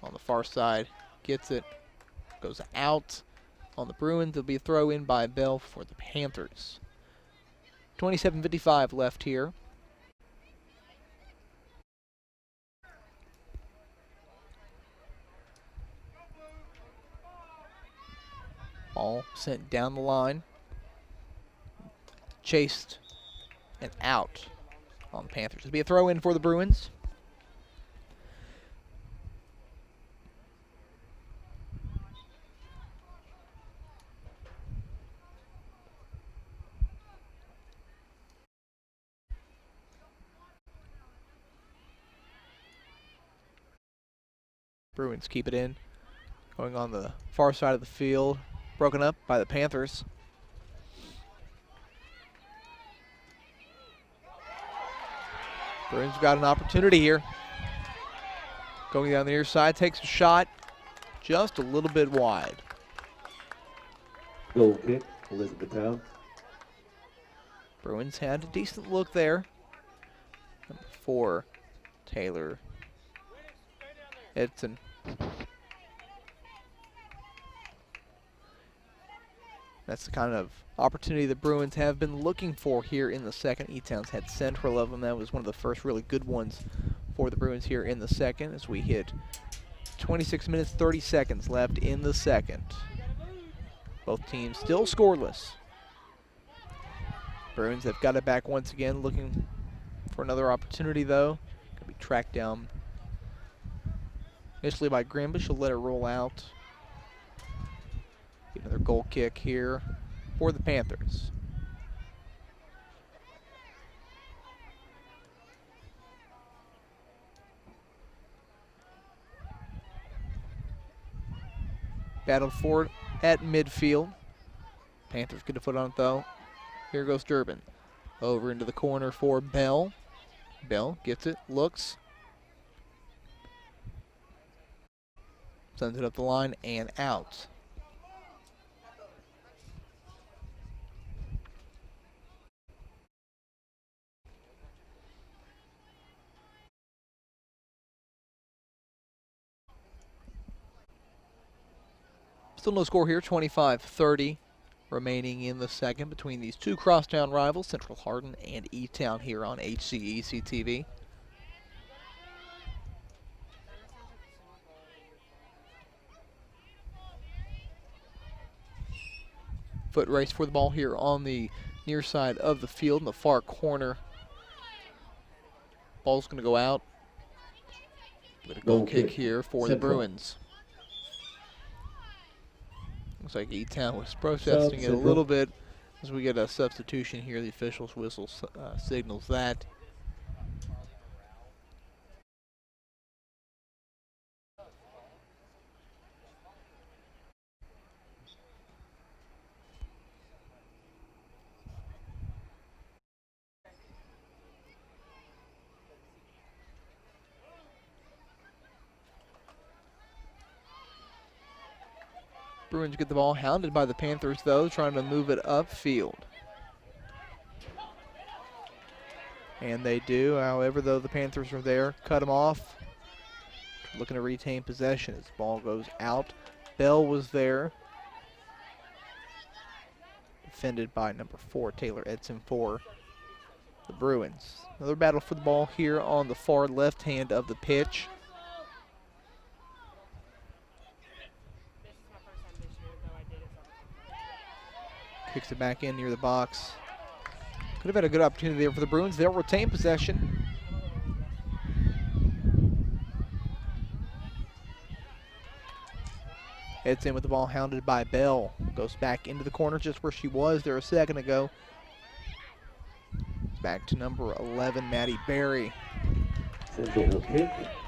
on the far side gets it. Goes out on the Bruins. There'll be a throw in by Bell for the Panthers. 27:55 left here. Ball sent down the line. Chased and out on the Panthers. There'll be a throw in for the Bruins. Bruins keep it in. Going on the far side of the field. Broken up by the Panthers. Bruins got an opportunity here. Going down the near side, takes a shot just a little bit wide. Goal kick, Elizabethtown. Bruins had a decent look there. Number 4, Taylor Edson. That's the kind of opportunity the Bruins have been looking for here in the second. E-Town's had several of them. That was one of the first really good ones for the Bruins here in the second as we hit 26 minutes, 30 seconds left in the second. Both teams still scoreless. Bruins have got it back once again, looking for another opportunity though. Gonna be tracked down initially by Grimm, but she'll let it roll out. Get another goal kick here for the Panthers. Battled for it at midfield. Panthers get a foot on it though. Here goes Durbin. Over into the corner for Bell. Bell gets it, looks. Sends it up the line and out. Still no score here, 25-30 remaining in the second between these two crosstown rivals, Central Hardin and E-Town here on HCEC-TV. Foot race for the ball here on the near side of the field in the far corner. Ball's going to go out. With a goal kick here for the Bruins. Looks like E-Town was protesting it a little bit as we get a substitution here. The officials' whistle signals that. Bruins get the ball, hounded by the Panthers though, trying to move it upfield. And they do, however, though the Panthers are there, cut them off. Looking to retain possession as the ball goes out. Bell was there. Defended by number 4, Taylor Edson for the Bruins. Another battle for the ball here on the far left hand of the pitch. Kicks it back in near the box. Could have had a good opportunity there for the Bruins. They'll retain possession. Heads in with the ball, hounded by Bell. Goes back into the corner just where she was there a second ago. Back to number 11, Maddie Berry.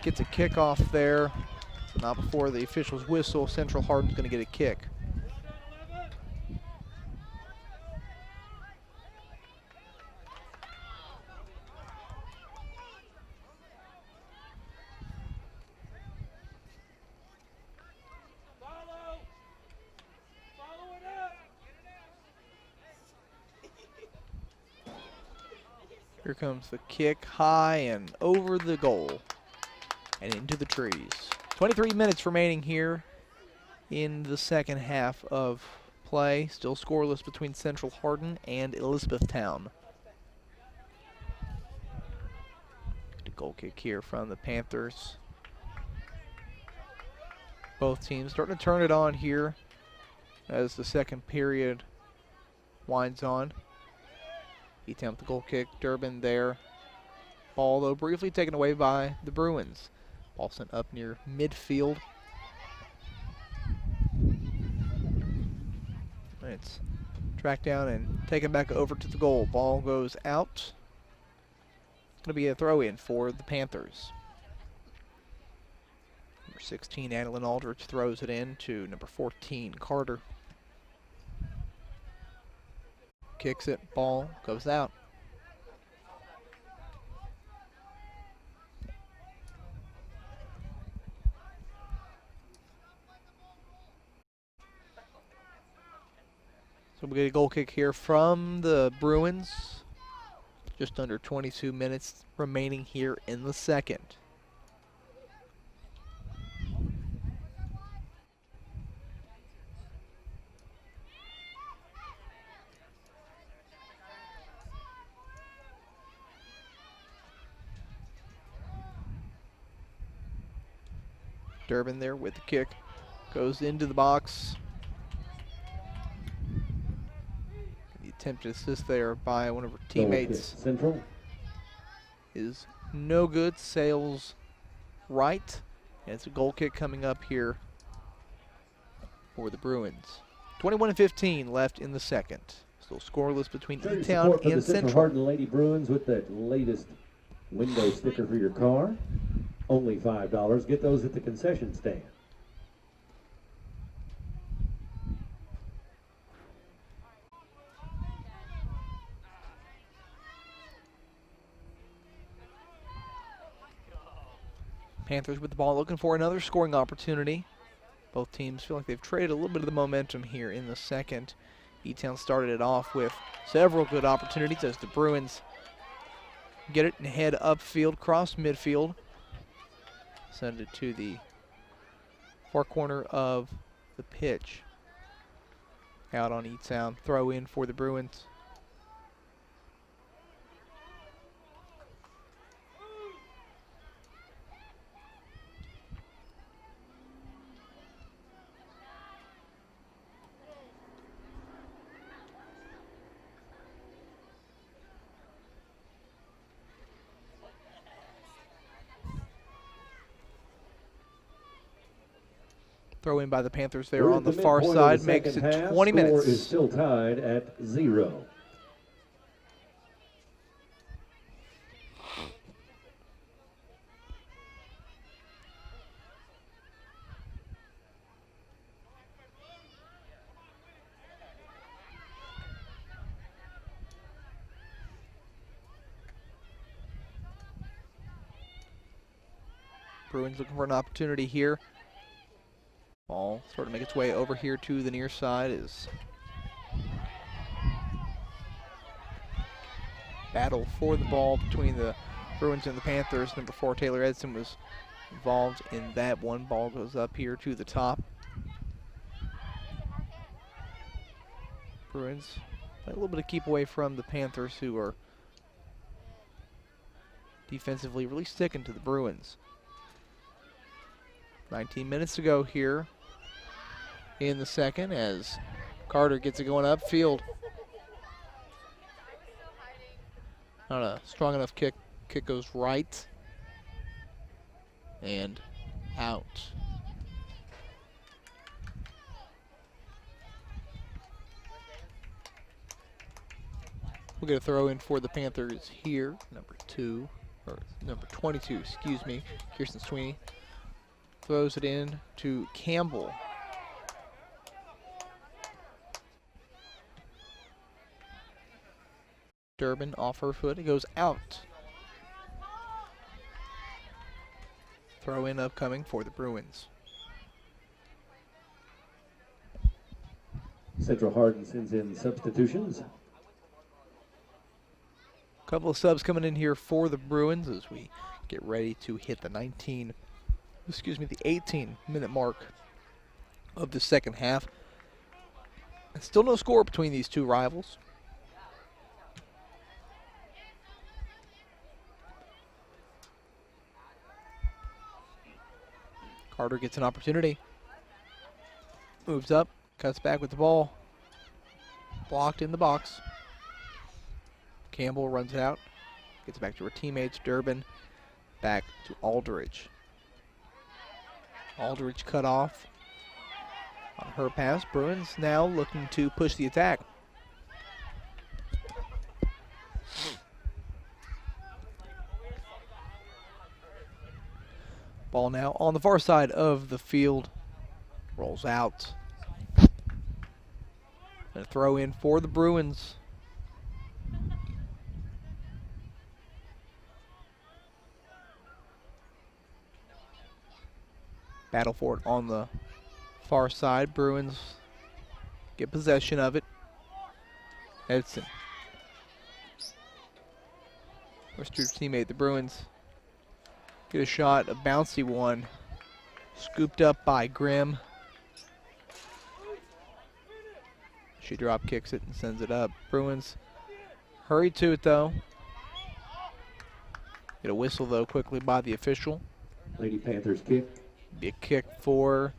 Gets a kickoff there. Not before the officials whistle. Central Hardin's going to get a kick. Here comes the kick, high and over the goal and into the trees. 23 minutes remaining here in the second half of play. Still scoreless between Central Hardin and Elizabethtown. The goal kick here from the Panthers. Both teams starting to turn it on here as the second period winds on. E-Town with the goal kick, Durbin there. Ball, though, briefly taken away by the Bruins. Ball sent up near midfield. It's tracked down and taken back over to the goal. Ball goes out. It's going to be a throw-in for the Panthers. Number 16, Adeline Aldrich throws it in to number 14, Carter. Kicks it, ball goes out. So we get a goal kick here from the Bruins. Just under 22 minutes remaining here in the second. Durbin there with the kick. Goes into the box. The attempted assist there by one of her teammates Central. is no good. Sails right. And it's a goal kick coming up here for the Bruins. 21-15 left in the second. Still scoreless between E-Town For the and Central Central. Hardin Lady Bruins with that latest window sticker for your car. Only $5. Get those at the concession stand. Panthers with the ball looking for another scoring opportunity. Both teams feel like they've traded a little bit of the momentum here in the second. E-Town started it off with several good opportunities as the Bruins get it and head upfield, cross midfield. Send it to the far corner of the pitch. Out on E-Town, throw in for the Bruins. Throw in by the Panthers there We're on at the far midpoint of side, the makes it second half. 20 Score minutes. is still tied at 0. Bruins looking for an opportunity here. Ball starting to make its way over here to the near side is battle for the ball between the Bruins and the Panthers. Number 4, Taylor Edson, was involved in that one. Ball goes up here to the top. Bruins a little bit of keep away from the Panthers, who are defensively really sticking to the Bruins. 19 minutes to go here in the second as Carter gets it going upfield. Not a strong enough kick. Kick goes right and out. We'll get a throw in for the Panthers here. Number 22, excuse me, Kirsten Sweeney. Throws it in to Campbell. Durbin off her foot. It goes out. Throw in upcoming for the Bruins. Central Hardin sends in substitutions. Couple of subs coming in here for the Bruins as we get ready to hit the 18-minute mark of the second half. And still no score between these two rivals. Carter gets an opportunity. Moves up, cuts back with the ball. Blocked in the box. Campbell runs it out. Gets back to her teammates. Durbin back to Aldridge. Aldridge cut off on her pass. Bruins now looking to push the attack. Ball now on the far side of the field. Rolls out. And a throw in for the Bruins. Battle for it on the far side. Bruins get possession of it. Edson. First to teammate, the Bruins get a shot, a bouncy one. Scooped up by Grimm. She drop kicks it and sends it up. Bruins hurry to it though. Get a whistle though quickly by the official. Lady Panthers kick Be a kick for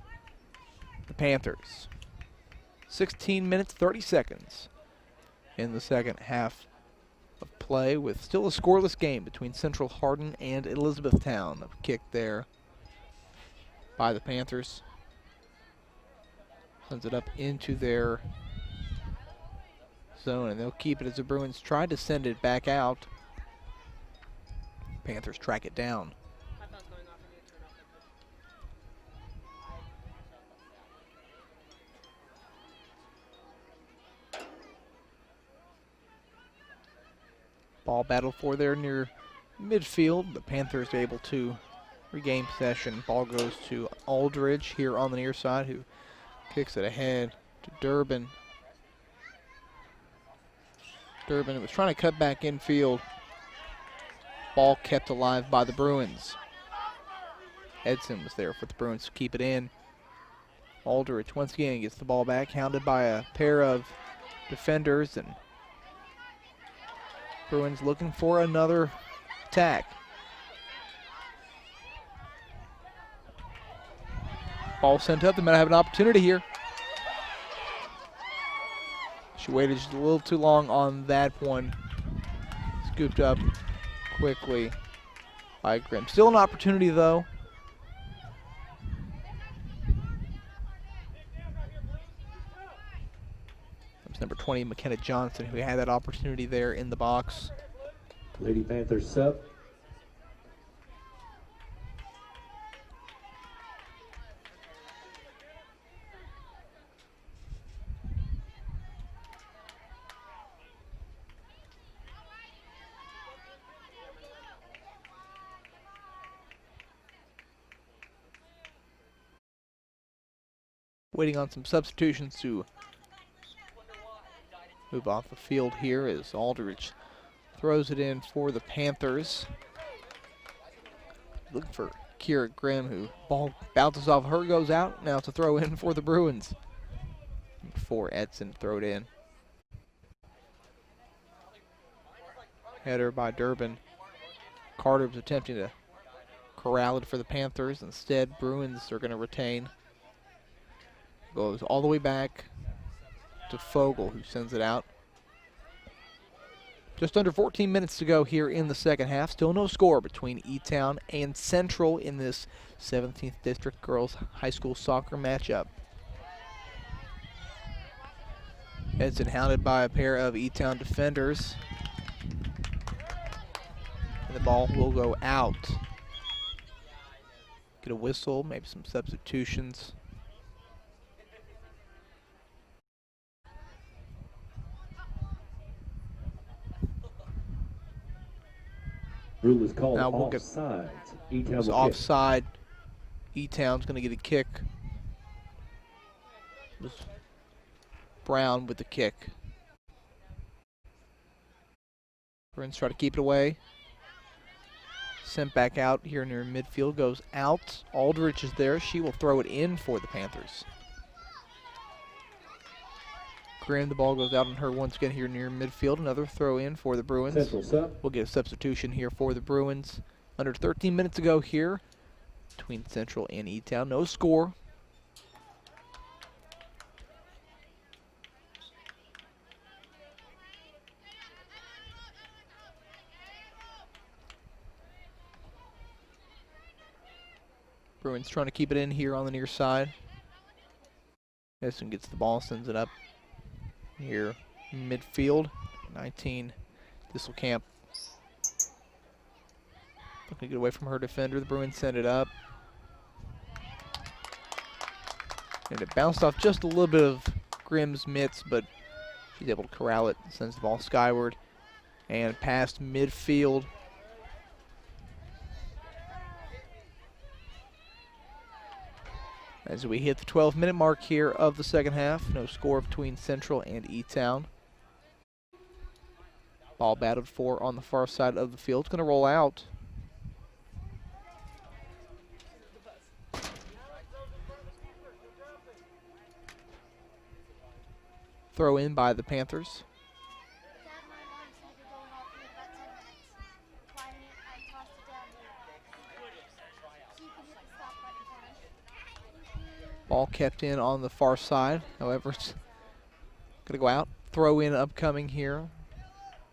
the Panthers. 16 minutes, 30 seconds in the second half of play, with still a scoreless game between Central Hardin and Elizabethtown. A kick there by the Panthers. Sends it up into their zone, and they'll keep it as the Bruins try to send it back out. Panthers track it down. Ball battle for there near midfield. The Panthers are able to regain possession. Ball goes to Aldridge here on the near side, who kicks it ahead to Durbin. Durbin was trying to cut back infield. Ball kept alive by the Bruins. Edson was there for the Bruins to keep it in. Aldridge once again gets the ball back, hounded by a pair of defenders, and Bruins looking for another attack. Ball sent up. They might have an opportunity here. She waited just a little too long on that one. Scooped up quickly by Grimm. Still an opportunity, though. That's number 20, McKenna Johnson, who had that opportunity there in the box. Lady Panthers Sept. Waiting on some substitutions to move off the field here as Aldridge throws it in for the Panthers. Looking for Kira Grimm, who ball bounces off her, goes out. Now to throw in for the Bruins. For Edson, throw it in. Header by Durbin. Carter was attempting to corral it for the Panthers. Instead, Bruins are going to retain. Goes all the way back to Fogel, who sends it out. Just under 14 minutes to go here in the second half. Still no score between E-Town and Central in this 17th District Girls High School Soccer matchup. Edson hounded by a pair of E-Town defenders. And the ball will go out. Get a whistle, maybe some substitutions. Rule is called Now we'll offside. E-Town It's will offside. E-Town's going to get a kick. It was Brown with the kick. Bruins try to keep it away. Sent back out here near midfield. Goes out. Aldridge is there. She will throw it in for the Panthers. Grimm, the ball goes out on her once again here near midfield. Another throw in for the Bruins. Central Sept. We'll get a substitution here for the Bruins. Under 13 minutes to go here between Central and E-Town. No score. Bruins trying to keep it in here on the near side. Edson gets the ball, sends it up here midfield. 19, Disselkamp. Looking to get away from her defender. The Bruins send it up. And it bounced off just a little bit of Grimm's mitts, but she's able to corral it. Sends the ball skyward and past midfield. As we hit the 12-minute mark here of the second half, no score between Central and E-Town. Ball battled for on the far side of the field. It's going to roll out. Throw in by the Panthers. Dad, my mom said you're going off in about 10 minutes. Why didn't I toss it down here? So you can hit the stop button for me. Ball kept in on the far side. However, it's going to go out. Throw in upcoming here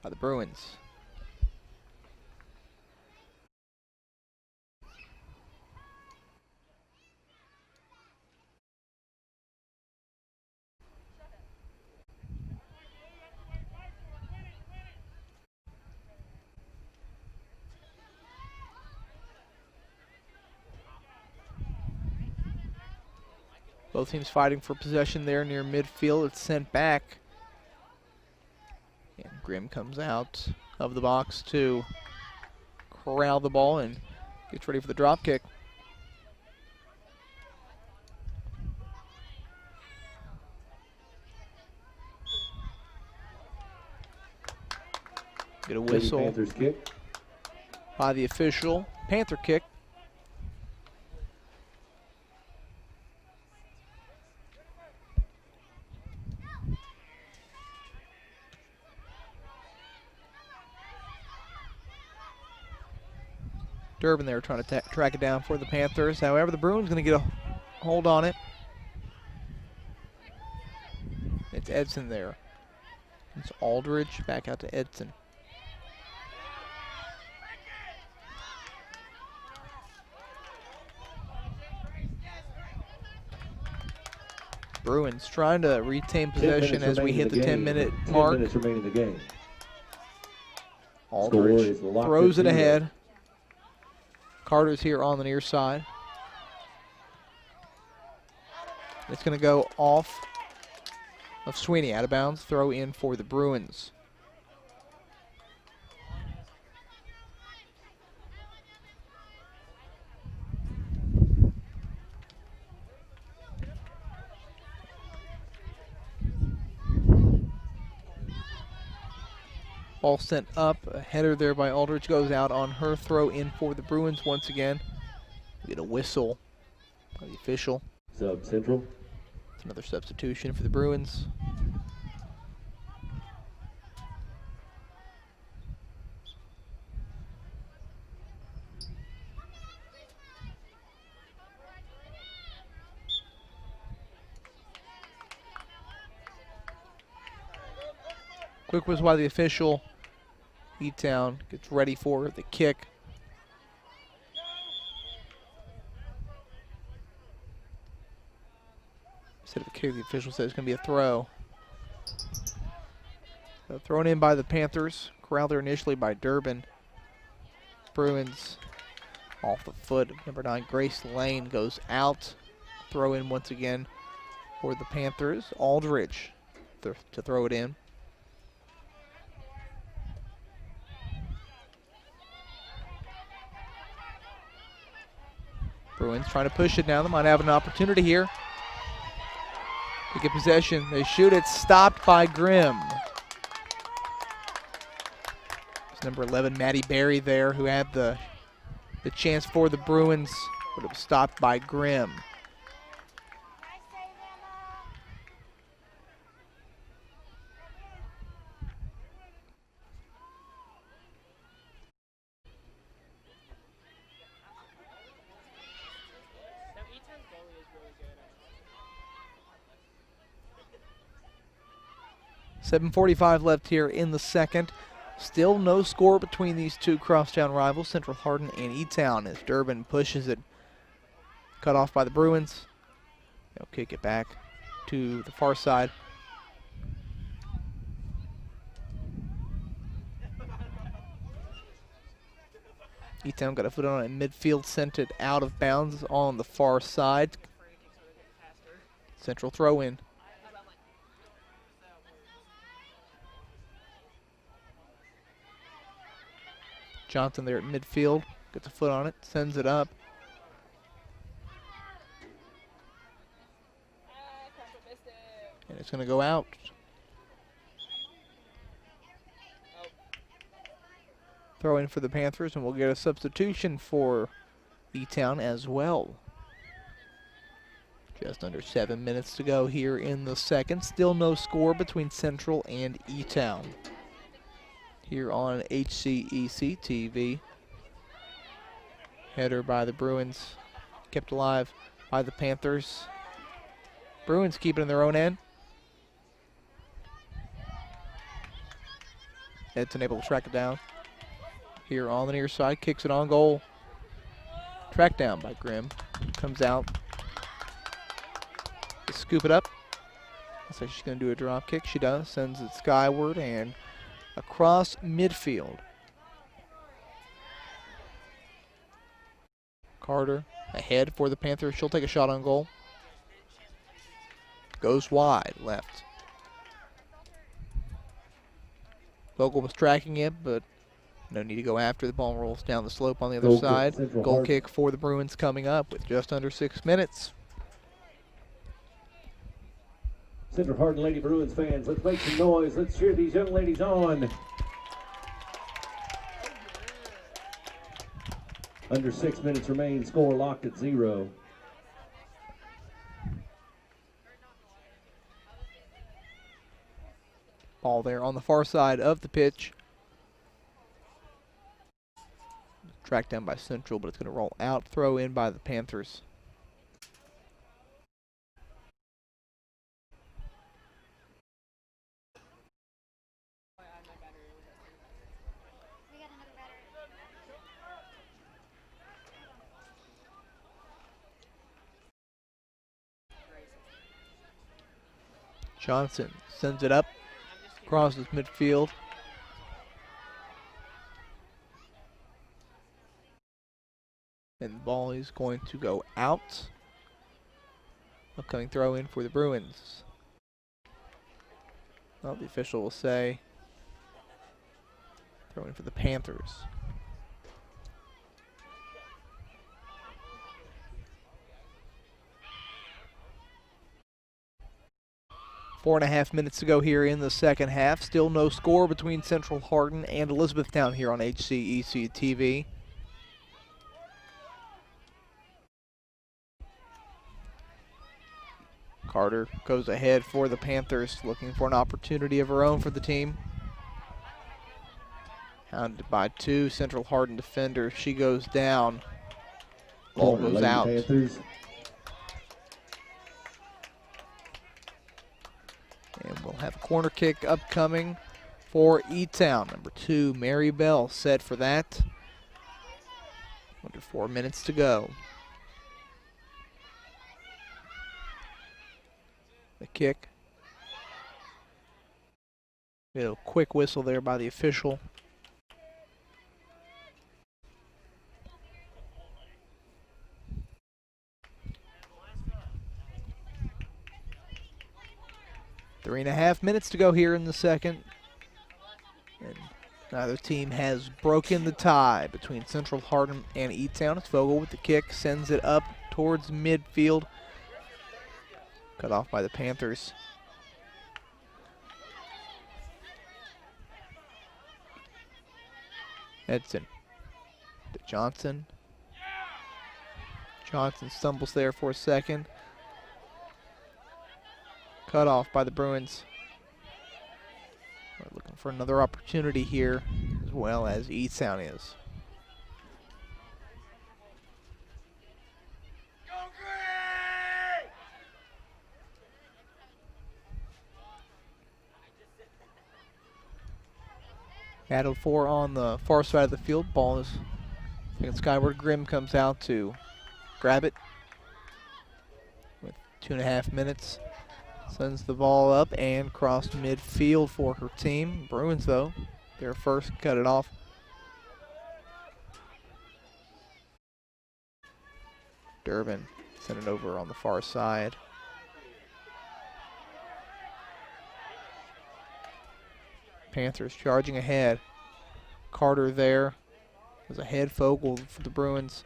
by the Bruins. Both teams fighting for possession there near midfield. It's sent back. And Grimm comes out of the box to corral the ball and gets ready for the drop kick. Get a whistle Panthers kick. by the official. Panther kick. Durbin there trying to track it down for the Panthers. However, the Bruins going to get a hold on it. It's Edson there. It's Aldridge back out to Edson. Bruins trying to retain possession as we hit the 10-minute mark. 10 minutes remaining in the game. Aldridge throws it ahead. Carter's here on the near side. It's going to go off of Sweeney, out of bounds. Throw in for the Bruins. Ball sent up, a header there by Aldridge, goes out on her. Throw in for the Bruins once again. We get a whistle by the official. Sub Central. It's another substitution for the Bruins. Quick was by the official. E-Town gets ready for the kick. Instead of a kick, the official says it's going to be a throw. So thrown in by the Panthers. Corralled there initially by Durbin. Bruins off the foot of number 9, Grace Lane, goes out. Throw in once again for the Panthers. Aldridge to throw it in. Bruins trying to push it now. They might have an opportunity here to get possession. They shoot it, stopped by Grimm. It's number 11, Maddie Berry there, who had the chance for the Bruins, but it was stopped by Grimm. .7:45 left here in the second. Still no score between these two crosstown rivals, Central Hardin and E-Town, as Durbin pushes it. Cut off by the Bruins. They'll kick it back to the far side. E-Town got a foot on it in midfield, sent it out of bounds on the far side. Central throw in. Johnson there at midfield, gets a foot on it, sends it up. And it's going to go out. Throw in for the Panthers, and we'll get a substitution for E-Town as well. Just under 7 minutes to go here in the second. Still no score between Central and E-Town here on HCEC-TV. Header by the Bruins, kept alive by the Panthers. Bruins keeping in their own end. Edson able to track it down. Here on the near side, kicks it on goal. Tracked down by Grimm. Comes out. To scoop it up. Looks like she's going to do a drop kick. She does. Sends it skyward and across midfield. Carter ahead for the Panthers. She'll take a shot on goal. Goes wide left. Vogel was tracking it, but no need to go after. The ball rolls down the slope on the other side. Goal kick for the Bruins coming up with just under 6 minutes. Central Hardin Lady Bruins fans, let's make some noise. Let's cheer these young ladies on. Under 6 minutes remain, score locked at 0. Ball there on the far side of the pitch. Tracked down by Central, but it's going to roll out. Throw in by the Panthers. Johnson sends it up, crosses midfield. And the ball is going to go out. Upcoming throw in for the Bruins. Well, the official will say throw in for the Panthers. Four and a half minutes to go here in the second half. Still no score between Central Hardin and Elizabethtown here on HCEC-TV. Carter goes ahead for the Panthers, looking for an opportunity of her own for the team. Hounded by 2 Central Hardin defenders. She goes down. Ball goes out. Panthers. And we'll have a corner kick upcoming for E-Town. Number 2, Mary Bell, set for that. Under 4 minutes to go. The kick. A quick whistle there by the official. Three and a half minutes to go here in the second. And neither team has broken the tie between Central Hardin and E-Town. It's Vogel with the kick, sends it up towards midfield. Cut off by the Panthers. Edson to Johnson. Johnson stumbles there for a second. Cut off by the Bruins. We're looking for another opportunity here, as well as E-Town is. Battled for on the far side of the field. Ball is taken skyward. Grimm comes out to grab it with 2.5 minutes. Sends the ball up and crossed midfield for her team. Bruins, though, they're first, cut it off. Durbin sent it over on the far side. Panthers charging ahead. Carter there was ahead. Vogel for the Bruins.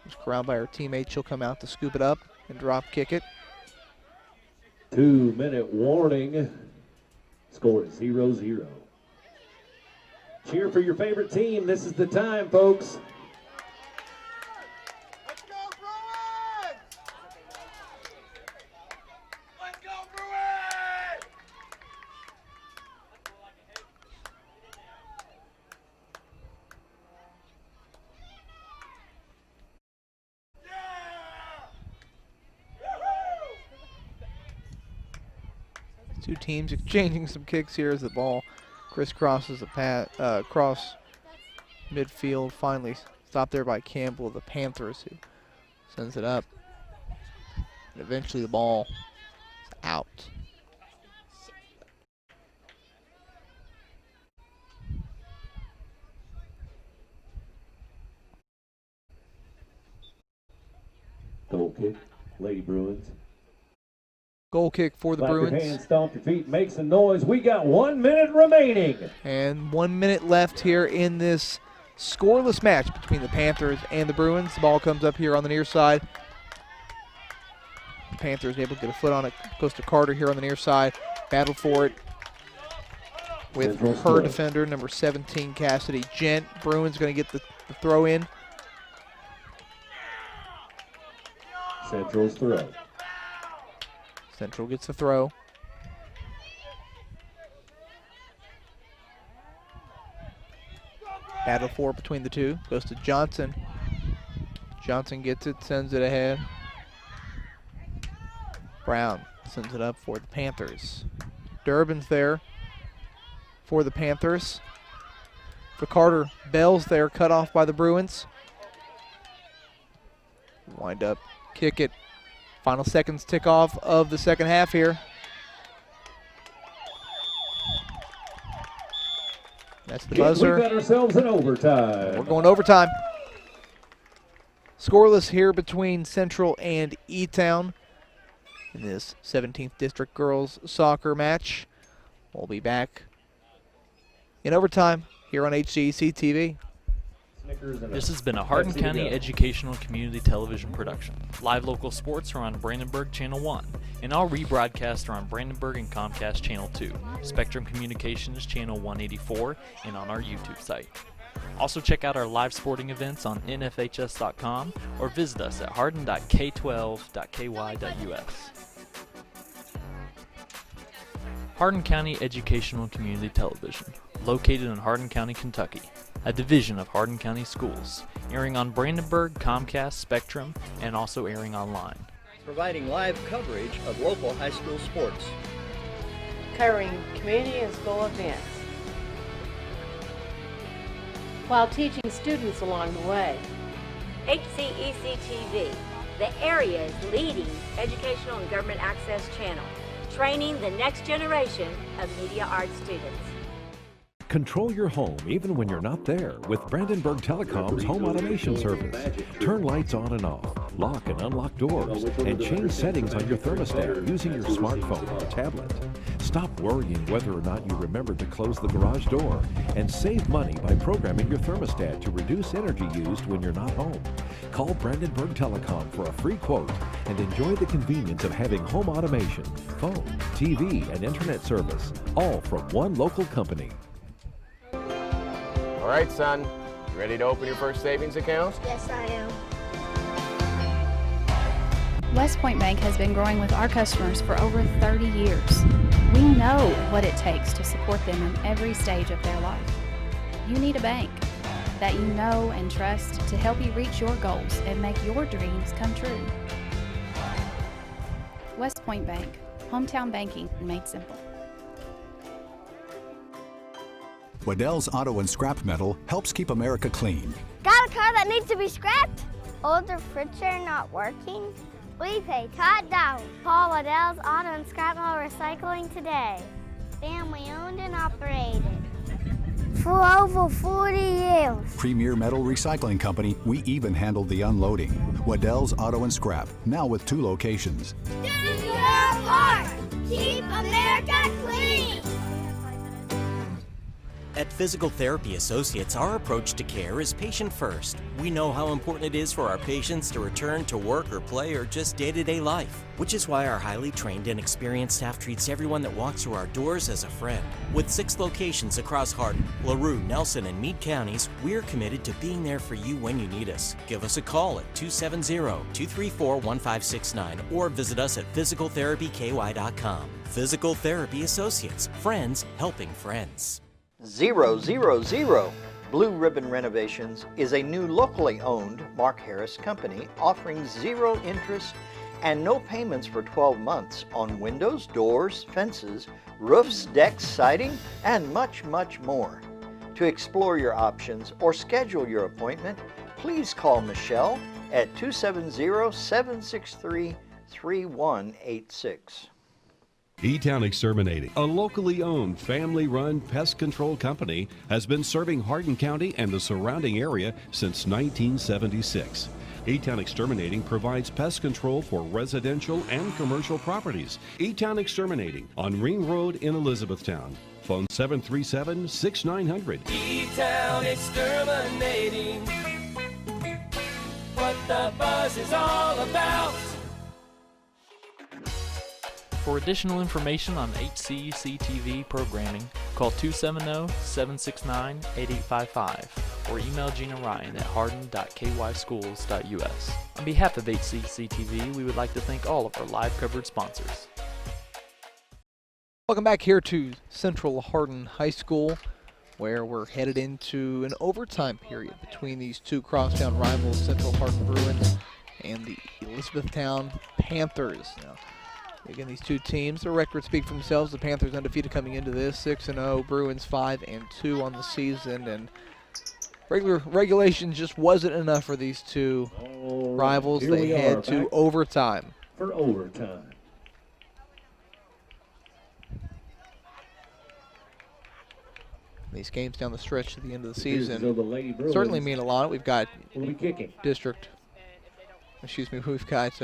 Was corralled by her teammate. She'll come out to scoop it up and drop kick it. 2-minute warning. Score is 0-0. Cheer for your favorite team. This is the time, folks. Let's go, Bruins! Let's go, Bruins! Yeah! Woo-hoo! Two teams exchanging some kicks here as the ball crisscrosses the cross midfield. Finally stopped there by Campbell of the Panthers, who sends it up. And eventually the ball is out. Goal kick, Lady Bruins. Goal kick for the Clap Bruins. your hands, stomp your feet, make some noise. We got 1 minute remaining. And 1 minute left here in this scoreless match between the Panthers and the Bruins. The ball comes up here on the near side. The Panthers able to get a foot on it. Goes to Carter here on the near side. Battle for it with her defender, number 17, Cassidy Gent. Bruins going to get the throw in. Central's throw. Central gets the throw. Battle for it between the two. Goes to Johnson. Johnson gets it, sends it ahead. Brown sends it up for the Panthers. Durbin's there for the Panthers. For Carter, Bell's there, cut off by the Bruins. Wind up, kick it. Final seconds tick off of the second half here. That's the buzzer. We got ourselves in overtime. We're going to overtime. Scoreless here between Central and E-Town in this 17th District Girls Soccer match. We'll be back in overtime here on HCEC-TV. This has been a Hardin County Educational Community Television production. Live local sports are on Brandenburg Channel 1, and all rebroadcasts are on Brandenburg and Comcast Channel 2, Spectrum Communications Channel 184, and on our YouTube site. Also check out our live sporting events on nfhs.com or visit us at hardin.k12.ky.us. Hardin County Educational Community Television, located in Hardin County, Kentucky, a division of Hardin County Schools, airing on Brandenburg, Comcast, Spectrum, and also airing online. Providing live coverage of local high school sports. Covering community and school events, while teaching students along the way. HCEC-TV, the area's leading educational and government access channel, training the next generation of media arts students. Control your home even when you're not there with Brandenburg Telecom's home automation service. Turn lights on and off, lock and unlock doors, and change settings on your thermostat using your smartphone or tablet. Stop worrying whether or not you remembered to close the garage door, and save money by programming your thermostat to reduce energy used when you're not home. Call Brandenburg Telecom for a free quote and enjoy the convenience of having home automation, phone, TV, and internet service, all from one local company. All right, son, you ready to open your first savings account? Yes, I am. West Point Bank has been growing with our customers for over 30 years. We know what it takes to support them in every stage of their life. You need a bank that you know and trust to help you reach your goals and make your dreams come true. West Point Bank, hometown banking made simple. Waddell's Auto and Scrap Metal helps keep America clean. Got a car that needs to be scrapped? Older furniture not working? We pay Todd down. Call Waddell's Auto and Scrap Metal Recycling today. Family owned and operated for over 40 years. Premier Metal Recycling Company, we even handle the unloading. Waddell's Auto and Scrap, now with 2 locations. Do your part. Keep America clean. At Physical Therapy Associates, our approach to care is patient first. We know how important it is for our patients to return to work or play or just day-to-day life, which is why our highly trained and experienced staff treats everyone that walks through our doors as a friend. With 6 locations across Hardin, LaRue, Nelson, and Meade counties, we're committed to being there for you when you need us. Give us a call at 270-234-1569 or visit us at physicaltherapyky.com. Physical Therapy Associates, friends helping friends. 000 Blue Ribbon Renovations is a new locally owned Mark Harris company offering 0 interest and no payments for 12 months on windows, doors, fences, roofs, decks, siding, and much, much more. To explore your options or schedule your appointment, please call Michelle at 270-763-3186. E-Town Exterminating, a locally owned, family-run pest control company, has been serving Hardin County and the surrounding area since 1976. E-Town Exterminating provides pest control for residential and commercial properties. E-Town Exterminating on Ring Road in Elizabethtown. Phone 737-6900. E-Town Exterminating. What the buzz is all about. For additional information on HCEC-TV programming, call 270-769-8855 or email Gina Ryan at hardin.kyschools.us. On behalf of HCEC-TV, we would like to thank all of our live coverage sponsors. Welcome back here to Central Hardin High School, where we're headed into an overtime period between these two crosstown rivals, Central Hardin Bruins and the Elizabethtown Panthers. Now, again, these two teams, their records speak for themselves. The Panthers undefeated coming into this, 6-0. Bruins 5-2 on the season, and regulation just wasn't enough for these two rivals. They had to overtime. For overtime. These games down the stretch to the end of the season certainly mean a lot. We've got district, we've got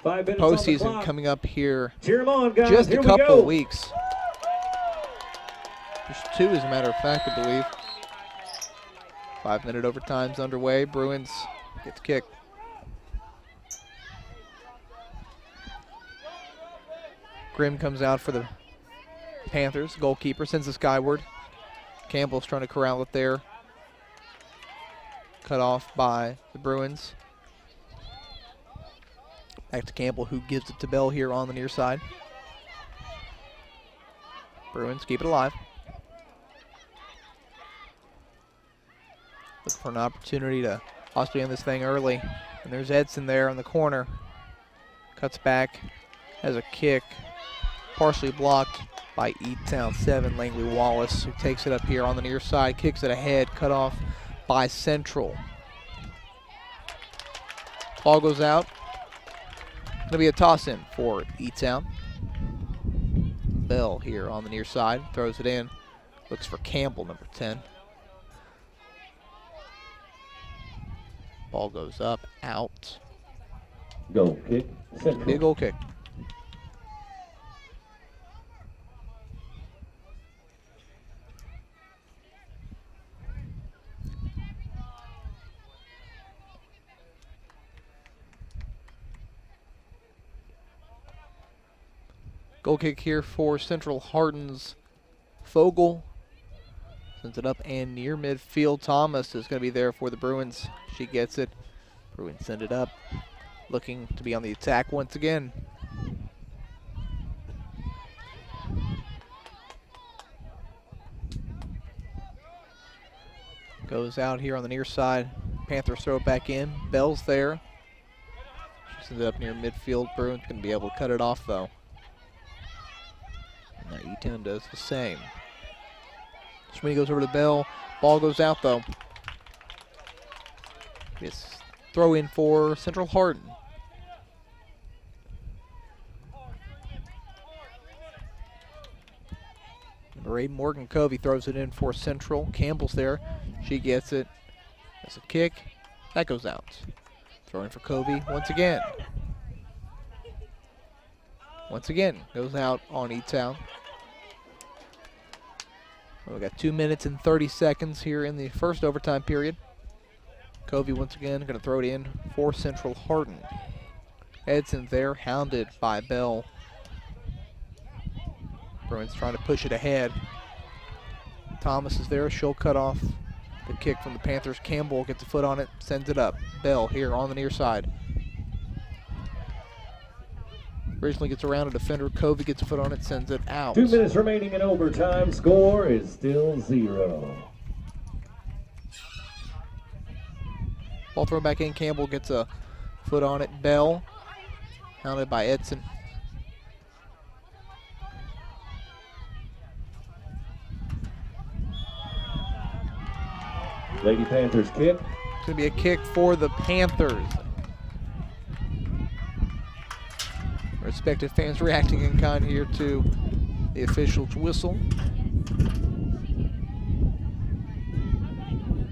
postseason coming up here just a couple of weeks. There's two, as a matter of fact, I believe. 5-minute overtime's underway. Bruins get the kick. Grimm comes out for the Panthers. Goalkeeper sends it skyward. Campbell's trying to corral it there. Cut off by the Bruins. Back to Campbell, who gives it to Bell here on the near side. Bruins keep it alive. Looking for an opportunity to possibly end this thing early. And there's Edson there in the corner. Cuts back, has a kick. Partially blocked by E-Town 7, Langley Wallace, who takes it up here on the near side, kicks it ahead, cut off by Central. Ball goes out. Going to be a toss-in for E-Town. Bell here on the near side, throws it in. Looks for Campbell, number 10. Ball goes up, out. Goal kick. Central. Big goal kick. Goal kick here for Central Hardin's Fogel. Sends it up and near midfield. Thomas is going to be there for the Bruins. She gets it. Bruins send it up. Looking to be on the attack once again. Goes out here on the near side. Panthers throw it back in. Bell's there. She sends it up near midfield. Bruins going to be able to cut it off though. Now E-Town does the same. Sweeney goes over to Bell. Ball goes out though. It's throw in for Central Hardin. Number 8, Morgan Covey throws it in for Central. Campbell's there. She gets it. That's a kick. That goes out. Throw in for Covey once again. Once again, goes out on E-Town. We've got 2 minutes and 30 seconds here in the first overtime period. Covey once again going to throw it in for Central Hardin. Edson there, hounded by Bell. Bruins trying to push it ahead. Thomas is there. She'll cut off the kick from the Panthers. Campbell gets a foot on it, sends it up. Bell here on the near side. Originally gets around a defender. Covey gets a foot on it, sends it out. 2 minutes remaining in overtime. Score is still 0. Ball thrown back in. Campbell gets a foot on it. Bell Hounded by Edson. Lady Panthers kick. It's going to be a kick for the Panthers. Respective fans reacting in kind here to the official's whistle.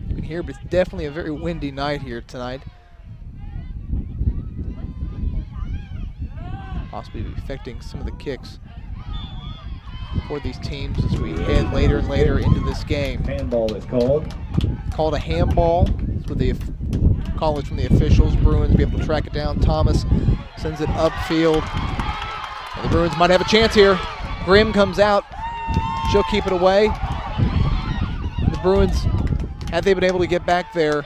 You can hear, but it's definitely a very windy night here tonight. Possibly affecting some of the kicks for these teams as we head later and later into this game. Handball is called. Called a handball. That's what the call is from the officials. Bruins be able to track it down. Thomas sends it upfield. And the Bruins might have a chance here. Grimm comes out. She'll keep it away. The Bruins, had they been able to get back there,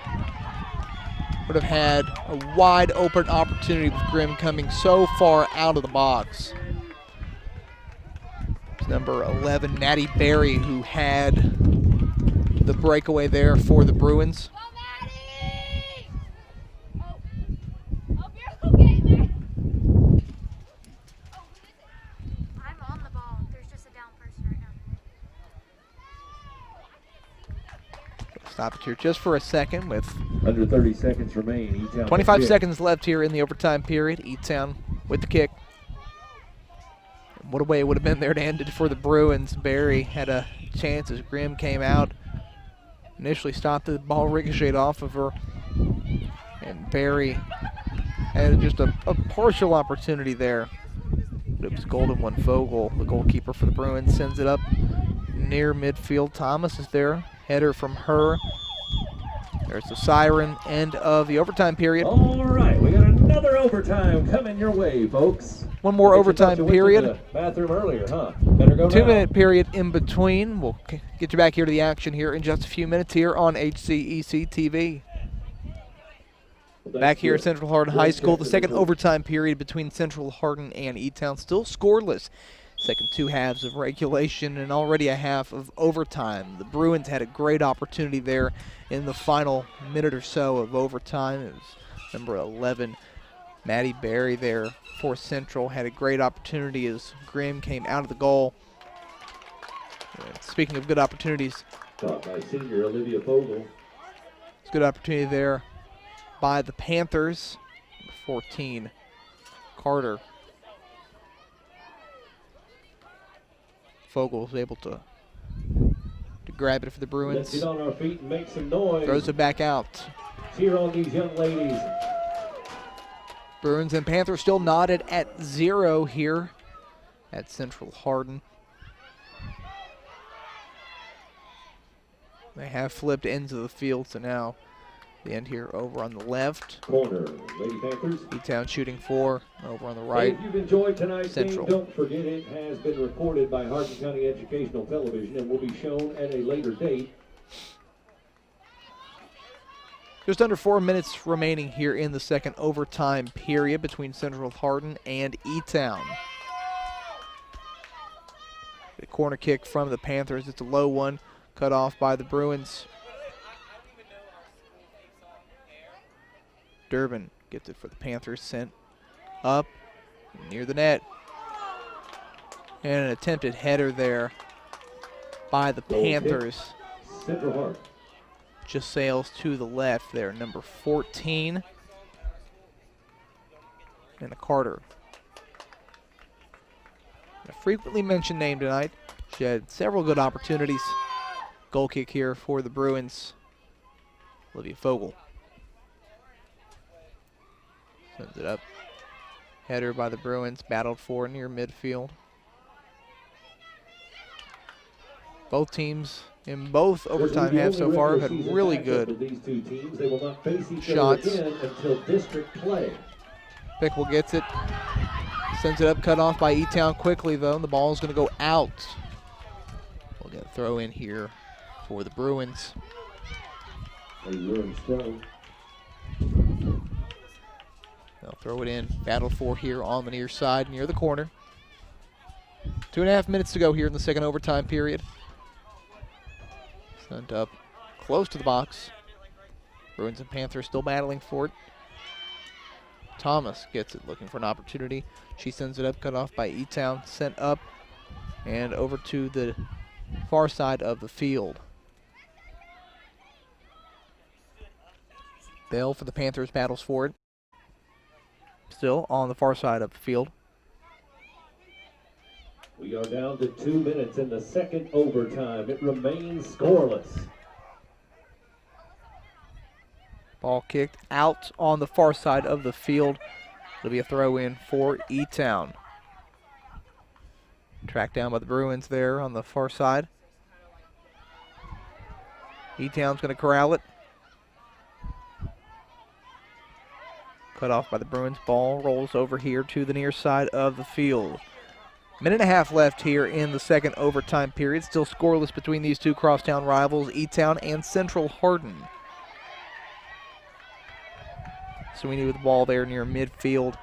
would have had a wide open opportunity with Grimm coming so far out of the box. It's number 11, Maddie Berry, who had the breakaway there for the Bruins. Stop it here just for a second with under 30 seconds remain. E-Town 25 seconds left here in the overtime period. E-Town with the kick. What a way it would have been there to end it for the Bruins. Barry had a chance as Grimm came out. Initially stopped the ball, ricocheted off of her. And Barry had just a partial opportunity there. But it was Golden One Fogel, the goalkeeper for the Bruins, sends it up near midfield. Thomas is there. Header from her. There's the siren. End of the overtime period. All right, we got another overtime coming your way, folks. One more overtime period. To the bathroom earlier, huh? Better go now. 2-minute period in between. We'll get you back here to the action here in just a few minutes here on HCEC-TV. Back here at Central Hardin High School, the second overtime period between Central Hardin and E-Town, still scoreless. Second two halves of regulation and already a half of overtime. The Bruins had a great opportunity there in the final minute or so of overtime. It was number 11, Maddie Berry there for Central. Had a great opportunity as Grimm came out of the goal. And speaking of good opportunities, caught by senior Olivia Fogel. It's a good opportunity there by the Panthers. Number 14, Carter. Fogel was able to grab it for the Bruins. Let's get on our feet and make some noise. Throws it back out. Cheer on these young ladies. Bruins and Panthers still knotted at 0 here at Central Hardin. They have flipped ends of the field, so now the end here over on the left. Corner, Lady Panthers. E-Town shooting 4 over on the right. If you've enjoyed tonight's Central. game, don't forget it has been recorded by Hardin County Educational Television and will be shown at a later date. Just under 4 minutes remaining here in the second overtime period between Central Hardin and E-Town. A corner kick from the Panthers. It's a low one, cut off by the Bruins. Durbin gets it for the Panthers, sent up near the net. And an attempted header there by the Panthers. Central Hardin. Just sails to the left there, number 14. And a Carter. A frequently mentioned name tonight. She had several good opportunities. Goal kick here for the Bruins. Olivia Fogel. Sends it up. Header by the Bruins, battled for near midfield. Both teams in both overtime halves so far have had really good shots. Pickle gets it. Sends it up, cut off by E-Town quickly though. The ball is going to go out. We'll get a throw in here for the Bruins. They'll throw it in. Battle for here on the near side near the corner. 2.5 minutes to go here in the second overtime period. Sent up close to the box. Bruins and Panthers still battling for it. Thomas gets it, looking for an opportunity. She sends it up, cut off by E-Town, sent up and over to the far side of the field. Bell for the Panthers battles for it. Still on the far side of the field. We are down to 2 minutes in the second overtime. It remains scoreless. Ball kicked out on the far side of the field. It'll be a throw in for E-Town. Tracked down by the Bruins there on the far side. E-Town's going to corral it. Cut off by the Bruins. Ball rolls over here to the near side of the field. Minute and a half left here in the second overtime period. Still scoreless between these two crosstown rivals, E-Town and Central Hardin. Sweeney with the ball there near midfield.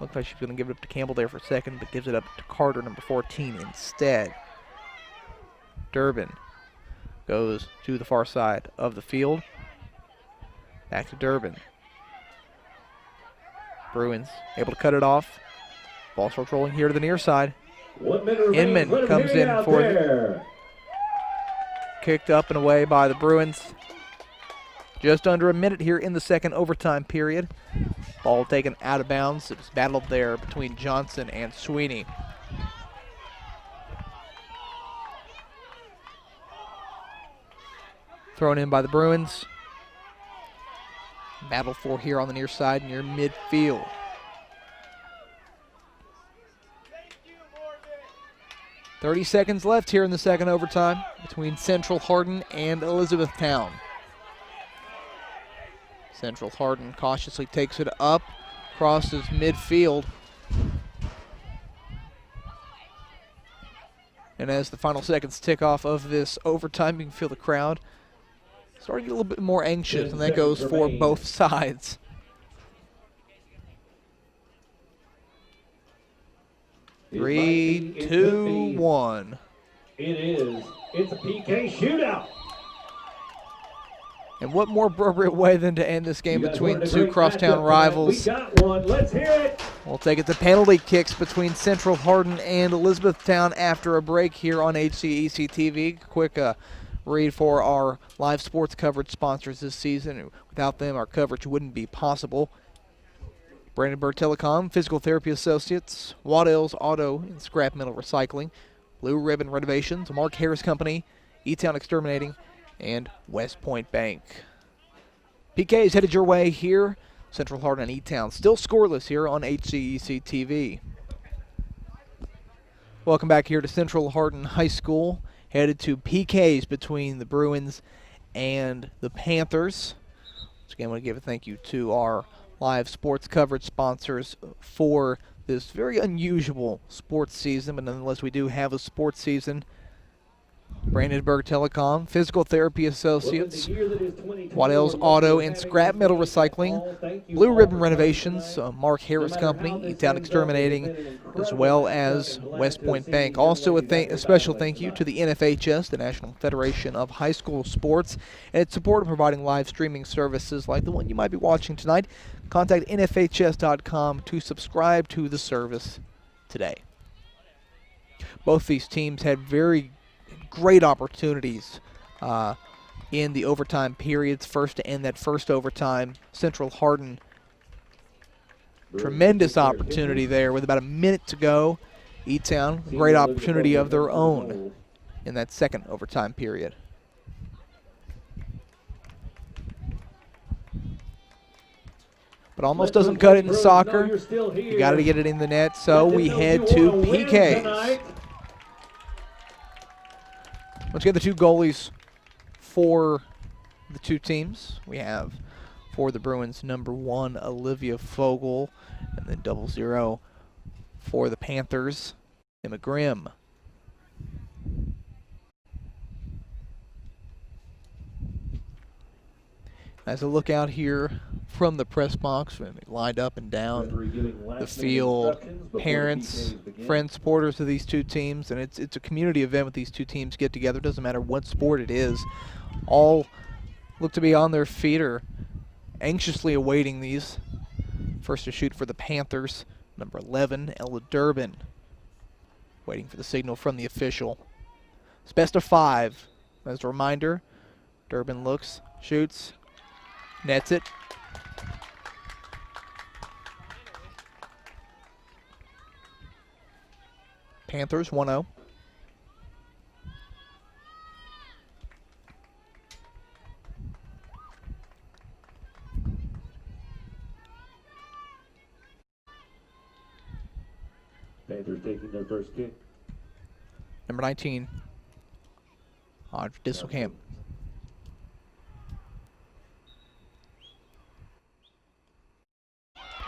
Looks like she's going to give it up to Campbell there for a second, but gives it up to Carter, number 14, instead. Durbin goes to the far side of the field. Back to Durbin. Bruins able to cut it off. Ball starts rolling here to the near side. Inman comes in for it. Kicked up and away by the Bruins. Just under a minute here in the second overtime period. Ball taken out of bounds. It was battled there between Johnson and Sweeney. Thrown in by the Bruins. Battle for here on the near side near midfield. .30 seconds left here in the second overtime between Central Hardin and Elizabethtown. Central Hardin cautiously takes it up, crosses midfield. And as the final seconds tick off of this overtime, you can feel the crowd starting to get a little bit more anxious, and that goes for both sides. Three, two, one. It is. It's a PK shootout. And what more appropriate way than to end this game between two crosstown rivals? We got one. Let's hear it. We'll take it to penalty kicks between Central Hardin and Elizabethtown after a break here on HCEC-TV. Quick read for our live sports coverage sponsors this season. Without them, our coverage wouldn't be possible. Brandenburg Telecom, Physical Therapy Associates, Waddell's Auto and Scrap Metal Recycling, Blue Ribbon Renovations, Mark Harris Company, E-Town Exterminating, and West Point Bank. PK is headed your way here. Central Hardin and E-Town still scoreless here on HCEC-TV. Welcome back here to Central Hardin High School. Headed to PKs between the Bruins and the Panthers. Once again, I want to give a thank you to our live sports coverage sponsors for this very unusual sports season, but nonetheless we do have a sports season. Brandenburg Telecom, Physical Therapy Associates, Waddell's Auto and Scrap Metal Recycling, Blue Ribbon Renovations, Mark Harris Company, E-Town Exterminating, as well as West Point Bank. Also a special thank you to the NFHS, the National Federation of High School Sports, and its support of providing live streaming services like the one you might be watching tonight. Contact nfhs.com to subscribe to the service today. Both these teams had very great opportunities in the overtime periods. First to end that first overtime, Central Hardin. Tremendous opportunity there with about a minute to go. E-Town, great opportunity of their own in that second overtime period. But almost doesn't cut it in soccer. You got to get it in the net, so we head to PKs. Let's get the two goalies for the two teams. We have for the Bruins, number 1, Olivia Fogel, and then 00 for the Panthers, Emma Grimm. As I look out here from the press box, lined up and down the field, parents, friends, supporters of these two teams, and it's a community event with these two teams get together. Doesn't matter what sport it is. All look to be on their feet or anxiously awaiting these First to shoot for the Panthers, number 11, Ella Durbin. Waiting for the signal from the official. It's best of 5. As a reminder, Durbin looks, shoots, nets it. Panthers 1-0. Panthers taking their first kick. Number 19, Audrey Disselkamp.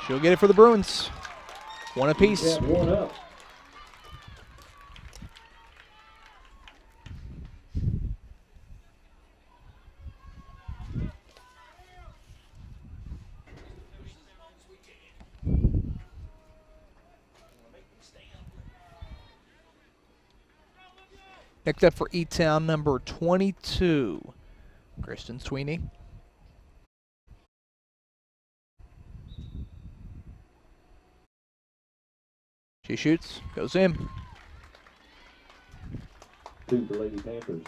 She'll get it for the Bruins. One apiece. One up. Next up for E-Town, number 22, Kristen Sweeney. She shoots, goes in. 2 for Lady Panthers.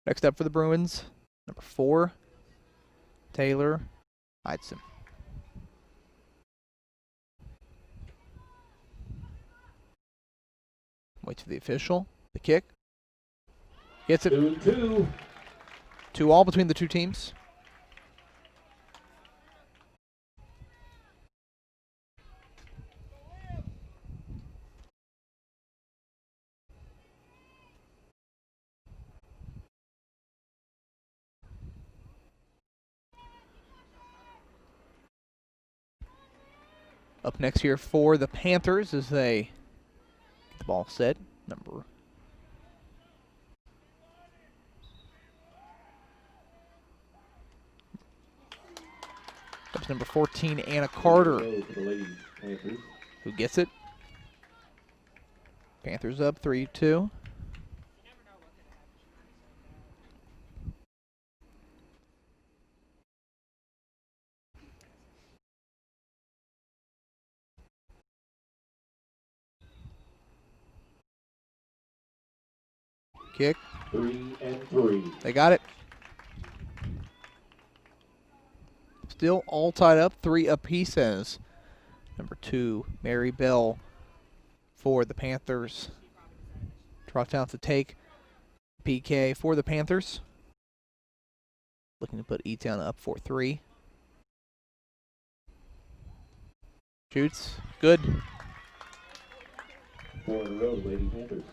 Next up for the Bruins, number 4, Taylor Heidson. Waits for the official. The kick. Gets it. 2-2. 2-2 between the two teams. Up next here for the Panthers as they get the ball set. That's number 14, Anna Carter, who gets it. Panthers up 3-2. Kick. 3-3. They got it. Still all tied up, 3 apiece as number 2, Mary Bell for the Panthers. Drops out to take PK for the Panthers. Looking to put E-Town up 4-3. Shoots. Good. 4 in a row, Lady Panthers.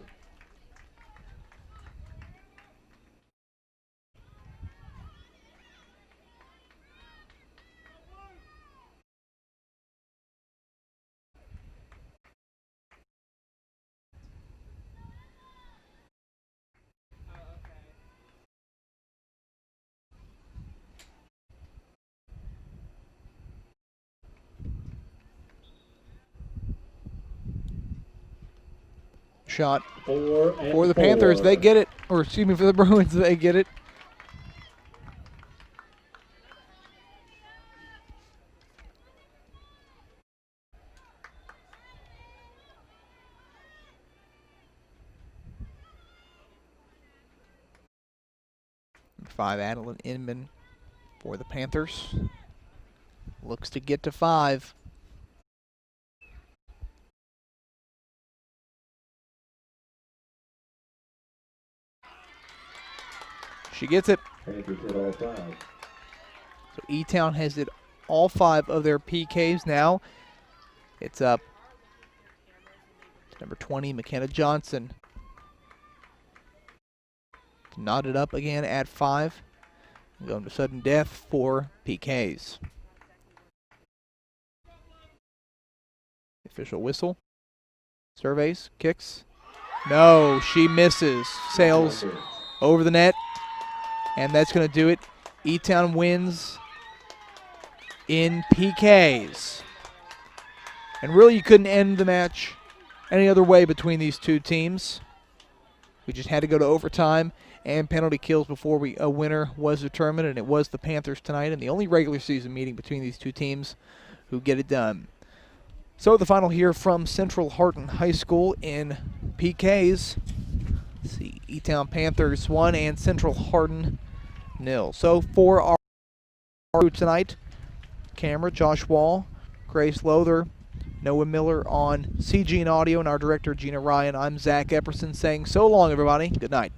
Shot 4 for the Panthers. They get it. Or excuse me, for the Bruins, they get it. Number 5, Adeline Inman for the Panthers. Looks to get to 5. She gets it. Panthers hit all 5. So E-Town has hit all 5 of their PKs now. It's up to number 20, McKenna Johnson. Knotted up again at 5. Going to sudden death for PKs. Official whistle. Surveys, kicks. No, she misses. Sails over the net. And that's going to do it. E-Town wins in PKs. And really, you couldn't end the match any other way between these two teams. We just had to go to overtime and penalty kills before a winner was determined, and it was the Panthers tonight, and the only regular season meeting between these two teams who get it done. So the final here from Central Hardin High School in PKs. Let's see, E-Town Panthers 1 and Central Hardin 0. So for our crew tonight, camera Josh Wall, Grace Lother, Noah Miller on CG and audio, and our director Gina Ryan. I'm Zach Epperson saying so long, everybody. Good night.